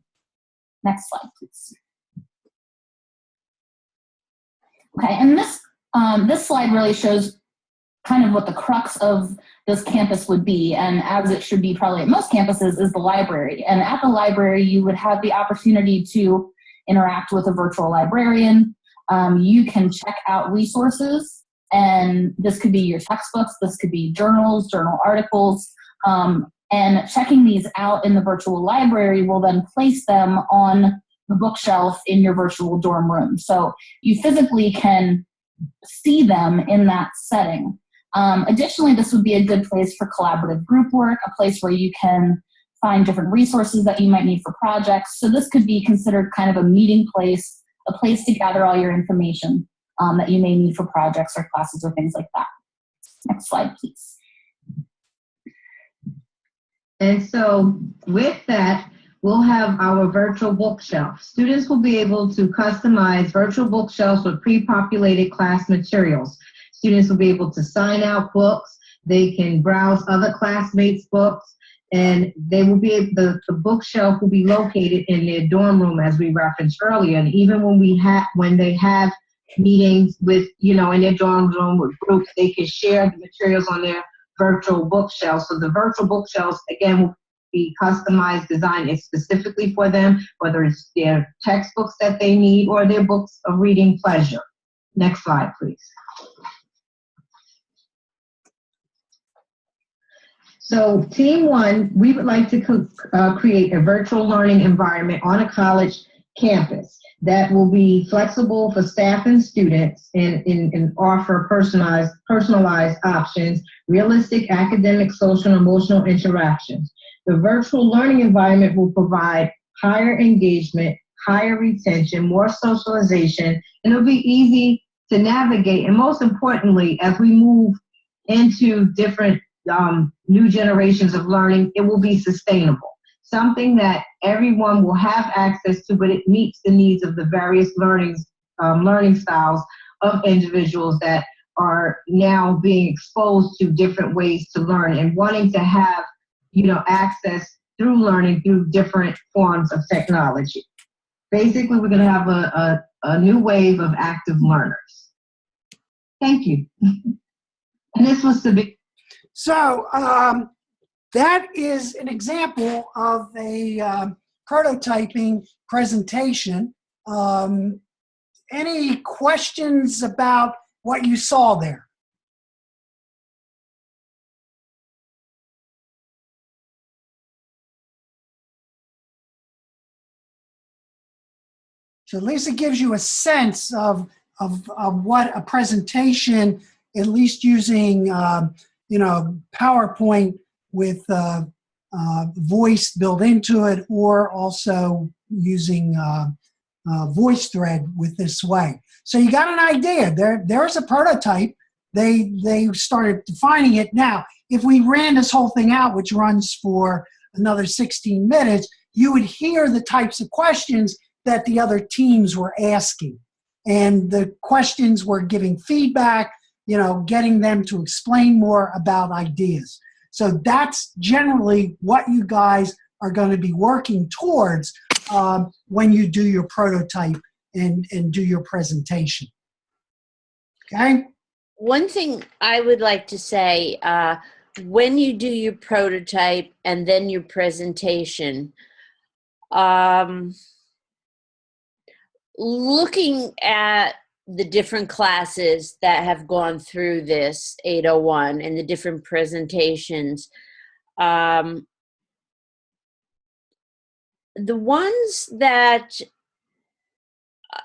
Next slide, please. Okay, and this slide really shows kind of what the crux of this campus would be, and as it should be probably at most campuses, is the library. And at the library, you would have the opportunity to interact with a virtual librarian. You can check out resources, and this could be your textbooks, this could be journals, journal articles, and checking these out in the virtual library will then place them on the bookshelf in your virtual dorm room. So you physically can see them in that setting. Additionally, this would be a good place for collaborative group work, a place where you can find different resources that you might need for projects. So this could be considered kind of a meeting place, a place to gather all your information that you may need for projects or classes or things like that. Next slide, please. And so with that, we'll have our virtual bookshelf. Students will be able to customize virtual bookshelves with pre-populated class materials. Students will be able to sign out books. They can browse other classmates' books, and they will be able, the bookshelf will be located in their dorm room, as we referenced earlier. And even when they have meetings with, in their dorm room with groups, they can share the materials on their virtual bookshelves. So the virtual bookshelves, again, will be customized, designed specifically for them, whether it's their textbooks that they need or their books of reading pleasure. Next slide, please. So Team 1, we would like to create a virtual learning environment on a college campus. that will be flexible for staff and students and offer personalized options, realistic academic, social, and emotional interactions. The virtual learning environment will provide higher engagement, higher retention, more socialization, and it'll be easy to navigate. And most importantly, as we move into different new generations of learning, it will be sustainable. Something that everyone will have access to, but it meets the needs of the various learning styles of individuals that are now being exposed to different ways to learn and wanting to have, access through learning through different forms of technology. Basically, we're going to have a new wave of active learners. Thank you. And this was the big. So that is an example of a prototyping presentation. Any questions about what you saw there? So at least it gives you a sense of what a presentation, at least using PowerPoint with voice built into it, or also using VoiceThread with this way. So you got an idea. There's a prototype. They started defining it. Now, if we ran this whole thing out, which runs for another 16 minutes, you would hear the types of questions that the other teams were asking. And the questions were giving feedback, getting them to explain more about ideas. So that's generally what you guys are going to be working towards when you do your prototype and do your presentation. Okay? One thing I would like to say, when you do your prototype and then your presentation, looking at the different classes that have gone through this 801 and the different presentations, the ones that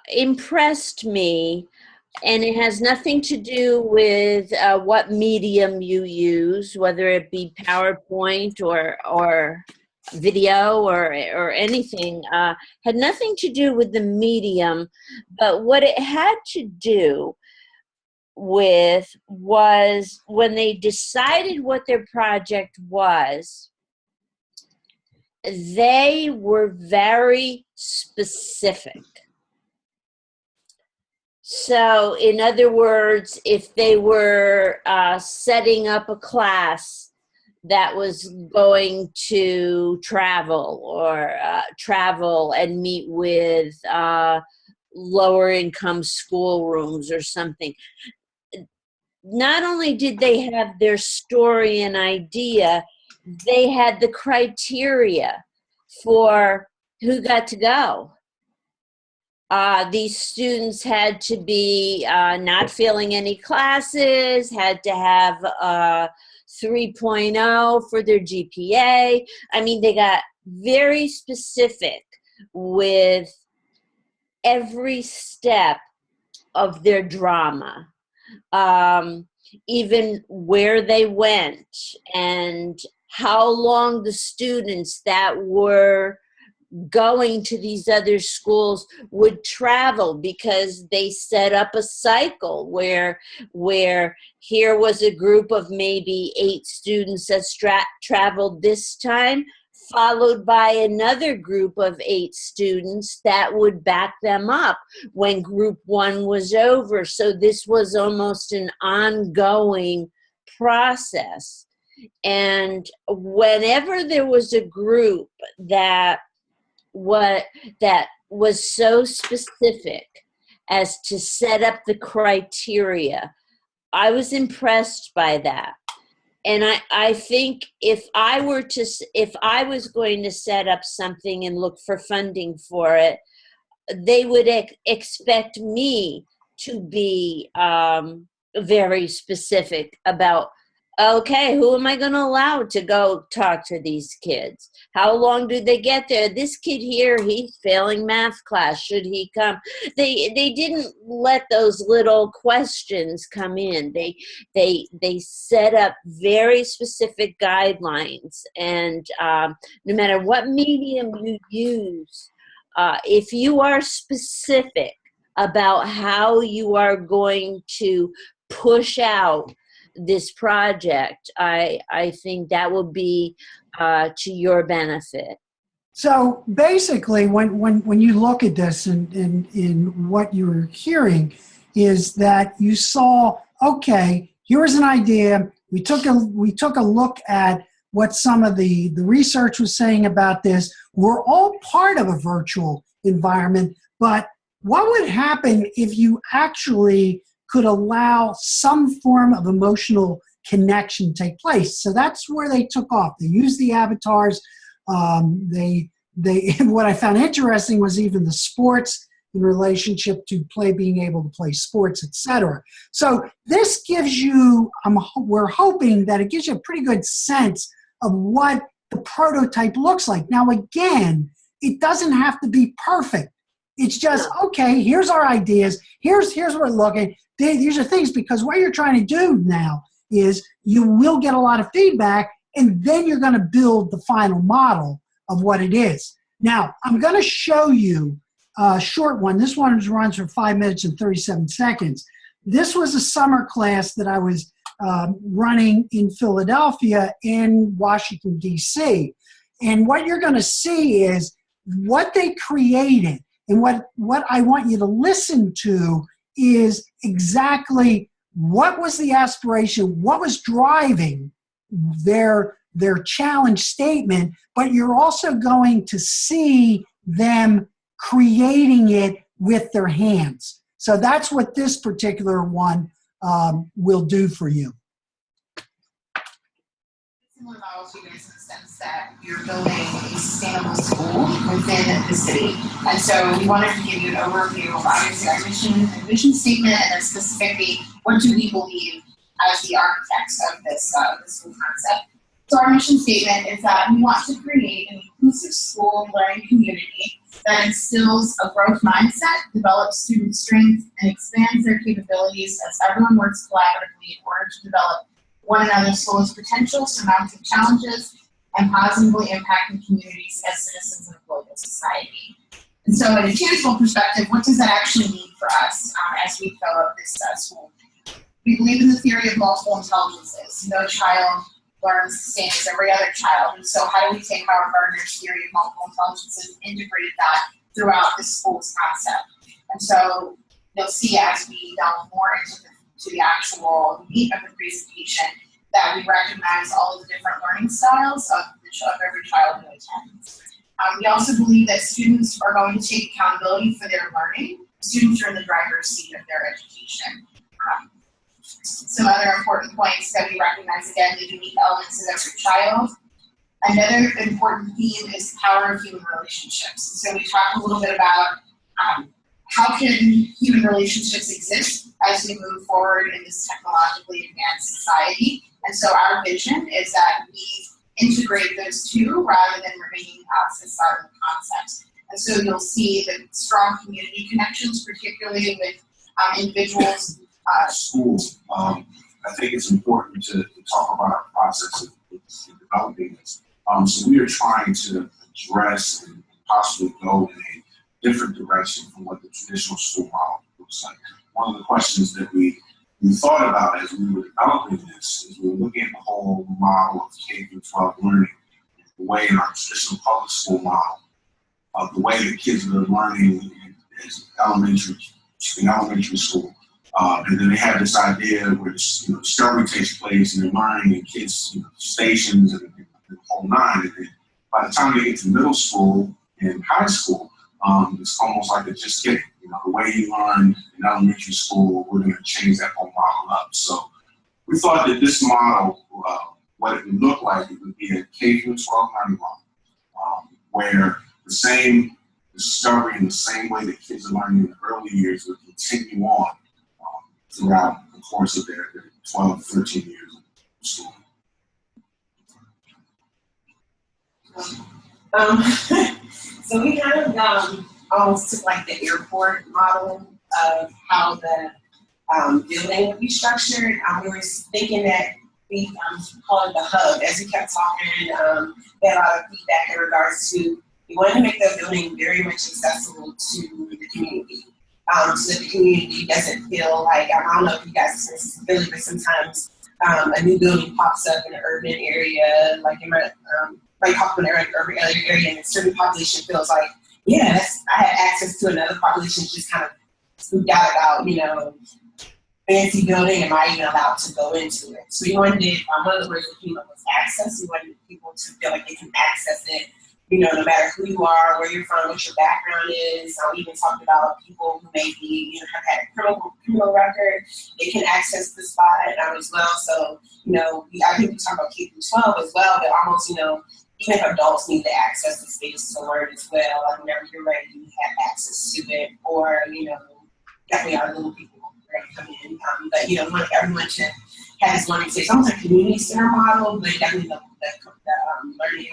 impressed me, and it has nothing to do with what medium you use, whether it be PowerPoint or video or anything, had nothing to do with the medium, but what it had to do with was when they decided what their project was, they were very specific. So in other words, if they were setting up a class that was going to travel and meet with lower income schoolrooms or something, not only did they have their story and idea, they had the criteria for who got to go. These students had to be not failing any classes, had to have 3.0 for their GPA. I mean, they got very specific with every step of their drama, even where they went and how long the students that were going to these other schools would travel, because they set up a cycle where here was a group of maybe 8 students that traveled this time, followed by another group of 8 students that would back them up when group 1 was over. So this was almost an ongoing process. And whenever there was a group that was so specific as to set up the criteria, I was impressed by that. And I think if I was going to set up something and look for funding for it, they would expect me to be very specific about Okay, who am I going to allow to go talk to these kids? How long do they get there? This kid here, he's failing math class. Should he come? They didn't let those little questions come in. They set up very specific guidelines, and no matter what medium you use, if you are specific about how you are going to push out this project, I think that will be to your benefit. So basically, when you look at this and in what you're hearing is that you saw, okay, here's an idea. We took a look at what some of the research was saying about this. We're all part of a virtual environment, but what would happen if you actually could allow some form of emotional connection take place? So that's where they took off. They used the avatars. They what I found interesting was even the sports in relationship to being able to play sports, etc. So this gives you, we're hoping that it gives you a pretty good sense of what the prototype looks like. Now, again, it doesn't have to be perfect. It's just, okay, here's our ideas. Here's what we're looking. These are things, because what you're trying to do now is you will get a lot of feedback, and then you're going to build the final model of what it is. Now, I'm going to show you a short one. This one runs for 5 minutes and 37 seconds. This was a summer class that I was running in Philadelphia in Washington, D.C. And what you're going to see is what they created. And what I want you to listen to is exactly what was the aspiration, what was driving their challenge statement, but you're also going to see them creating it with their hands. So that's what this particular one will do for you. Similar model to you guys in the sense that you're building a sustainable school within the city. And so we wanted to give you an overview of obviously our mission and vision statement, and then specifically what do we believe as the architects of this school concept. So our mission statement is that we want to create an inclusive school and learning community that instills a growth mindset, develops student strengths, and expands their capabilities as everyone works collaboratively in order to develop one another's fullest potential, surmounting challenges, and positively impacting communities as citizens of a global society. And so in a tangible perspective, what does that actually mean for us as we develop this school? We believe in the theory of multiple intelligences. No child learns the same as every other child. And so how do we take Howard Gardner's theory of multiple intelligences and integrate that throughout the school's concept? And so you'll see as we delve more into the actual meat of the presentation that we recognize all of the different learning styles of every child who attends. We also believe that students are going to take accountability for their learning. Students are in the driver's seat of their education. Some other important points that we recognize, again, the unique elements of every child. Another important theme is the power of human relationships. So we talk a little bit about how can human relationships exist as we move forward in this technologically advanced society. And so our vision is that we integrate those two rather than remaining siloed concepts. And so you'll see the strong community connections, particularly with individuals. Schools. I think it's important to talk about our process of developing this. So we are trying to address and possibly go in a different direction from what the traditional school model looks like. One of the questions that we thought about as we were developing this is we were looking at the whole model of K-12 learning, the way in our traditional public school model, of the way that kids are learning as elementary school. And then they have this idea where discovery takes place and they're learning and kids, stations and the whole nine. And then by the time they get to middle school and high school, it's almost like a just kidding. The way you learn in elementary school, we're going to change that whole model up. So we thought that this model, what it would look like, it would be a K-12 learning model, where the same discovery in the same way that kids are learning in the early years would continue on throughout the course of their 12 to 13 years school. So we kind of almost took like the airport model of how the building would be structured. We were thinking that we call it the hub. As we kept talking, we had a lot of feedback in regards to we wanted to make the building very much accessible to the community. So that the community doesn't feel like, I don't know if you guys experience this ability, but sometimes a new building pops up in an urban area, like in my, might pop up in an urban area, and a certain population feels like, yeah, I have access to another population just kind of spooked out about, you know, fancy building, am I even allowed to go into it? So we wanted, one of the words that came up was access. We wanted people to feel like they can access it, you know, no matter who you are, where you're from, what your background is. We even talked about people who maybe, you know, have had a criminal record. They can access the spot as well. So, you know, I think we talk about K through 12 as well, but almost, you know, even if adults need to access the space to learn as well, like whenever you're ready, you have access to it, or, you know, definitely our little people are going to come in. But, you know, we want everyone to have this learning space. Almost a community center model, but definitely the learning,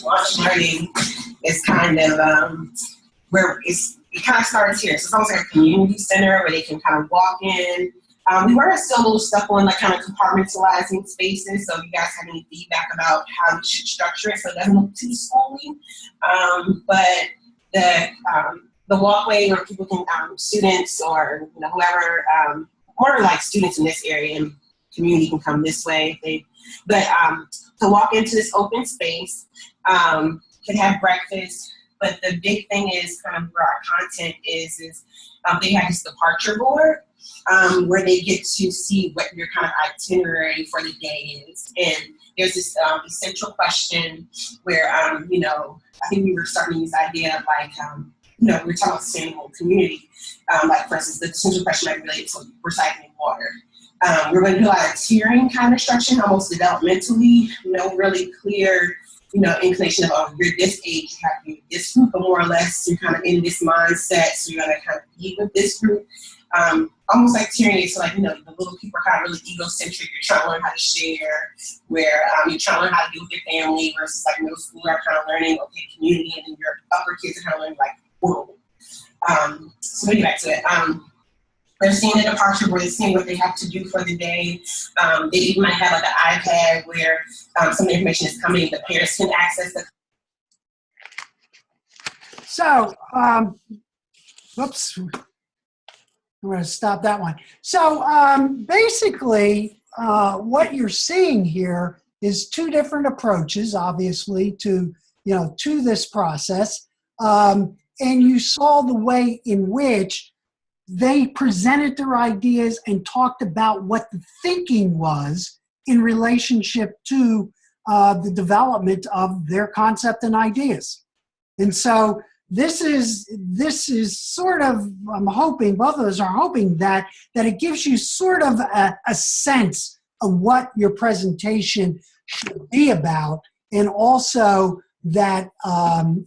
launch learning is kind of where it kind of starts here. So it's almost like a community center where they can kind of walk in. We were still a little stuck on like kind of compartmentalizing spaces. So if you guys have any feedback about how we should structure it so it doesn't look too schooly. But the walkway where people can, students or, you know, whoever, more like students in this area and community can come this way. To walk into this open space, can have breakfast. But the big thing is kind of where our content is they have this departure board where they get to see what your kind of itinerary for the day is. And there's this essential question where, you know, I think we were starting to use the idea of like, you know, we were talking about sustainable community. Like, for instance, the essential question might relate to recycling water. We're going to do a lot of tiering kind of structure, almost developmentally, no really clear, you know, inclination of, oh, you're this age, you have to be this group, but more or less you're kind of in this mindset, so you're going to kind of be with this group. Almost like tiering, so like, you know, the little people are kind of really egocentric, you're trying to learn how to share, where you're trying to learn how to deal with your family, versus like middle school are kind of learning, okay, community, and then your upper kids are kind of learning like world. So maybe back to it. They're seeing the departure board, they're seeing what they have to do for the day. They even might have like an iPad where some of the information is coming, the parents can access it. So, whoops, I'm going to stop that one. So basically, what you're seeing here is two different approaches, obviously, to, you know, to this process. And you saw the way in which they presented their ideas and talked about what the thinking was in relationship to the development of their concept and ideas. And so this is sort of, I'm hoping, both of us are hoping that it gives you sort of a sense of what your presentation should be about, and also that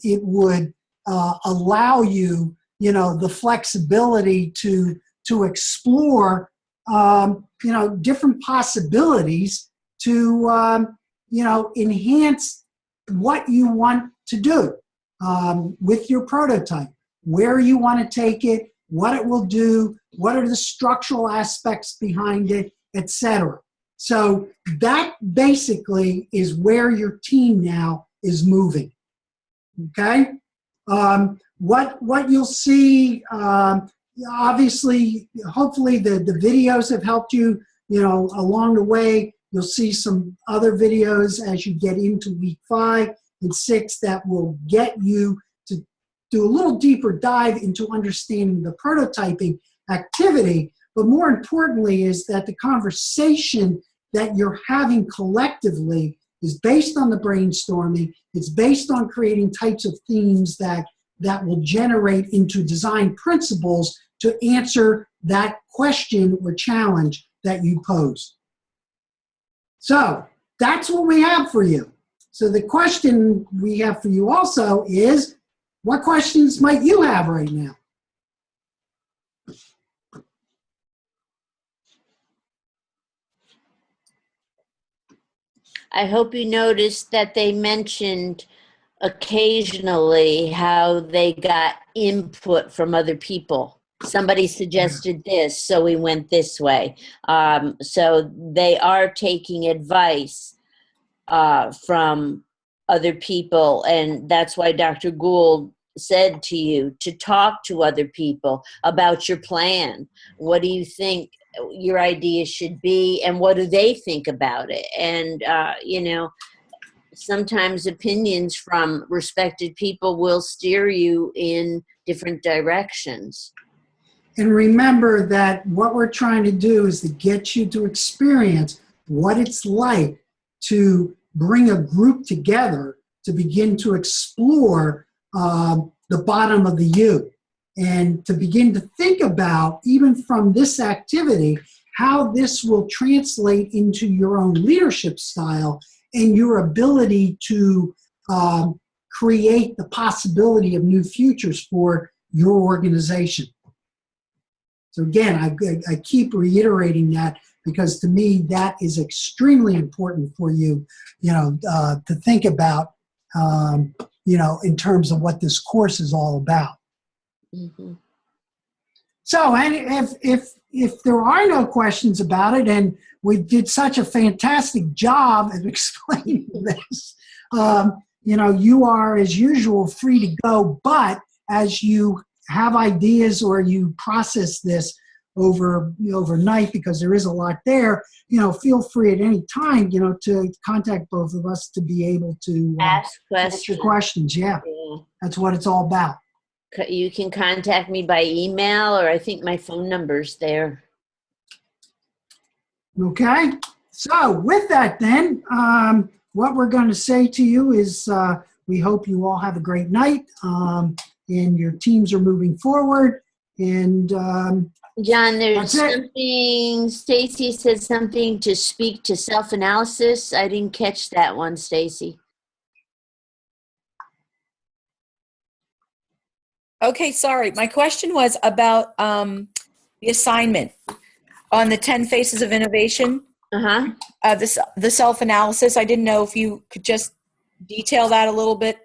it would allow you, you know, the flexibility to explore, you know, different possibilities to, you know, enhance what you want to do with your prototype, where you want to take it, what it will do, what are the structural aspects behind it, etc. So that basically is where your team now is moving. Okay? What you'll see, obviously, hopefully the videos have helped you, you know, along the way. You'll see some other videos as you get into week 5 and 6 that will get you to do a little deeper dive into understanding the prototyping activity. But more importantly is that the conversation that you're having collectively is based on the brainstorming. It's based on creating types of themes that will generate into design principles to answer that question or challenge that you posed. So that's what we have for you. So the question we have for you also is, what questions might you have right now? I hope you noticed that they mentioned occasionally how they got input from other people. Somebody suggested this, so we went this way. So they are taking advice from other people, and that's why Dr. Gould said to you to talk to other people about your plan. What do you think your idea should be, and what do they think about it? And sometimes opinions from respected people will steer you in different directions. And remember that what we're trying to do is to get you to experience what it's like to bring a group together to begin to explore the bottom of the U, and to begin to think about, even from this activity, how this will translate into your own leadership style and your ability to create the possibility of new futures for your organization. So again, I keep reiterating that, because to me that is extremely important for you, to think about, in terms of what this course is all about. Mm-hmm. So, and if there are no questions about it, and we did such a fantastic job of explaining this, you are, as usual, free to go. But as you have ideas or you process this overnight, because there is a lot there, feel free at any time, to contact both of us to be able to ask answer questions. Yeah, that's what it's all about. You can contact me by email, or I think my phone number's there. Okay, so with that then, what we're going to say to you is we hope you all have a great night, and your teams are moving forward. And John, there's that's it. something, Stacy said something to speak to self-analysis. I didn't catch that one, Stacy. Okay, sorry. My question was about the assignment on the 10 Faces of Innovation. The self-analysis. I didn't know if you could just detail that a little bit,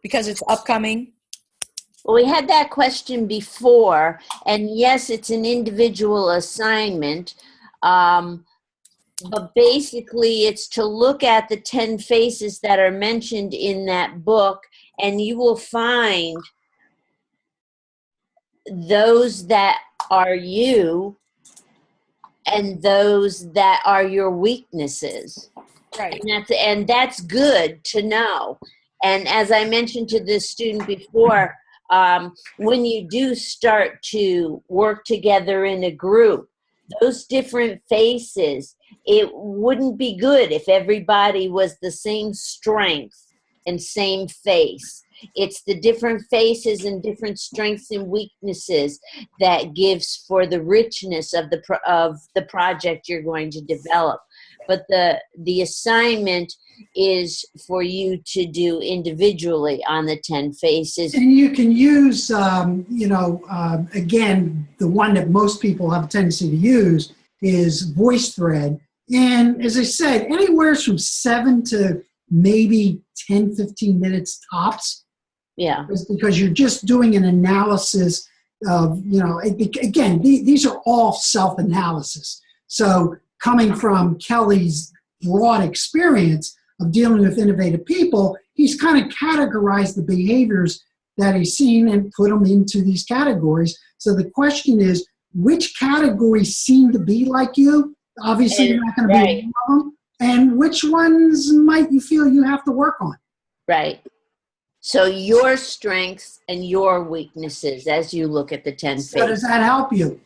because it's upcoming. Well, we had that question before, and yes, it's an individual assignment, but basically it's to look at the 10 faces that are mentioned in that book, and you will find those that are you and those that are your weaknesses. Right. And that's good to know. And as I mentioned to this student before, when you do start to work together in a group, those different faces, it wouldn't be good if everybody was the same strength and same face. It's the different faces and different strengths and weaknesses that gives for the richness of the project you're going to develop. But the assignment is for you to do individually on the 10 faces. And you can use, again, the one that most people have a tendency to use is VoiceThread. And as I said, anywhere from 7 to maybe 10, 15 minutes tops. Yeah. Because you're just doing an analysis of, again, these are all self-analysis. So coming from Kelly's broad experience of dealing with innovative people, he's kind of categorized the behaviors that he's seen and put them into these categories. So the question is, which categories seem to be like you? Obviously, you're not going to be one of them. And which ones might you feel you have to work on? Right. So your strengths and your weaknesses as you look at the 10 faces. So does that help you?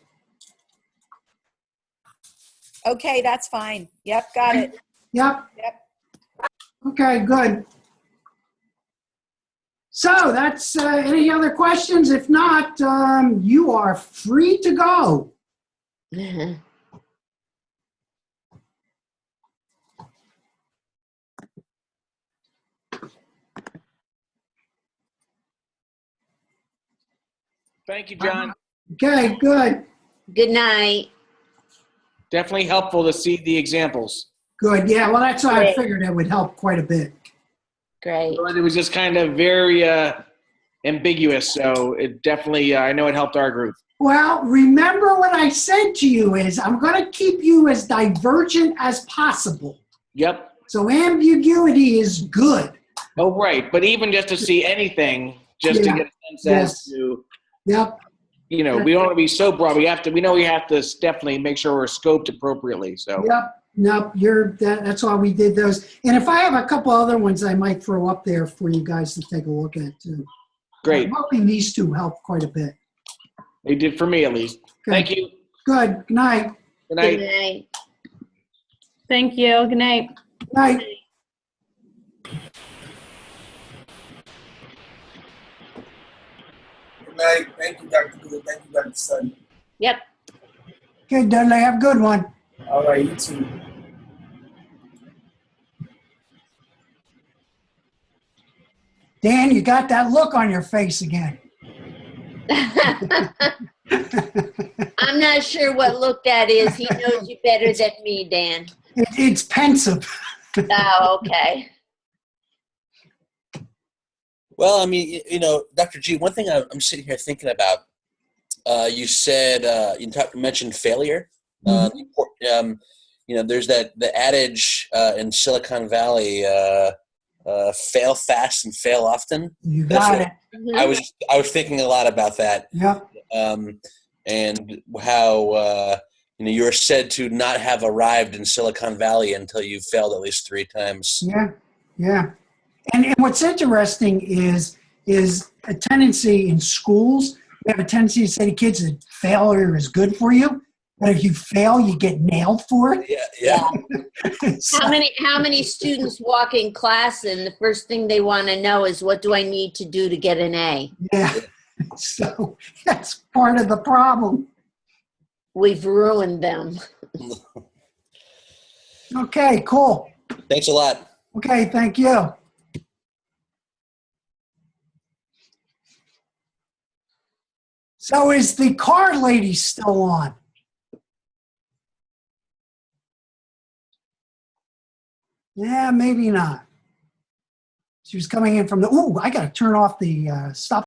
Okay, that's fine. Yep, got it. Yep. Okay, good. So that's any other questions? If not, you are free to go. Thank you, John. Okay, good. Good night. Definitely helpful to see the examples. Good. Yeah, well, that's why I Great. figured that would help quite a bit. Great. It was just kind of very ambiguous, so it definitely, I know it helped our group. Well, remember what I said to you is I'm going to keep you as divergent as possible. Yep. So ambiguity is good. Oh, right. But even just to see anything, just to Yeah. get a sense Yes. as to, Yep. we don't want to be so broad. We know we have to definitely make sure we're scoped appropriately. So. Yep. Nope. That's why we did those. And if I have a couple other ones, I might throw up there for you guys to take a look at too. Great. I'm hoping these two help quite a bit. They did for me, at least. Good. Thank you. Good. Good night. Good night. Good night. Thank you. Good night. Good night. Good night. Thank you, Dr. Good. Thank you, Dr. Sun. Yep. Okay, Dudley, have a good one. All right, you too. Dan, you got that look on your face again. I'm not sure what look that is. He knows you better than me, Dan. It's pensive. Oh, okay. Well, I mean, Dr. G, one thing I'm sitting here thinking about, you said, mentioned failure. There's the adage in Silicon Valley, fail fast and fail often. You got it. I was thinking a lot about that. Yep. And how you were said to not have arrived in Silicon Valley until you failed at least 3 times. Yeah. Yeah. And what's interesting is a tendency in schools. We have a tendency to say to kids that failure is good for you. But if you fail, you get nailed for it. Yeah. How many students walk in class and the first thing they want to know is, what do I need to do to get an A? Yeah. So that's part of the problem. We've ruined them. Okay, cool. Thanks a lot. Okay, thank you. So is the card lady still on? Yeah, maybe not. She was coming in from the, I got to turn off the stop.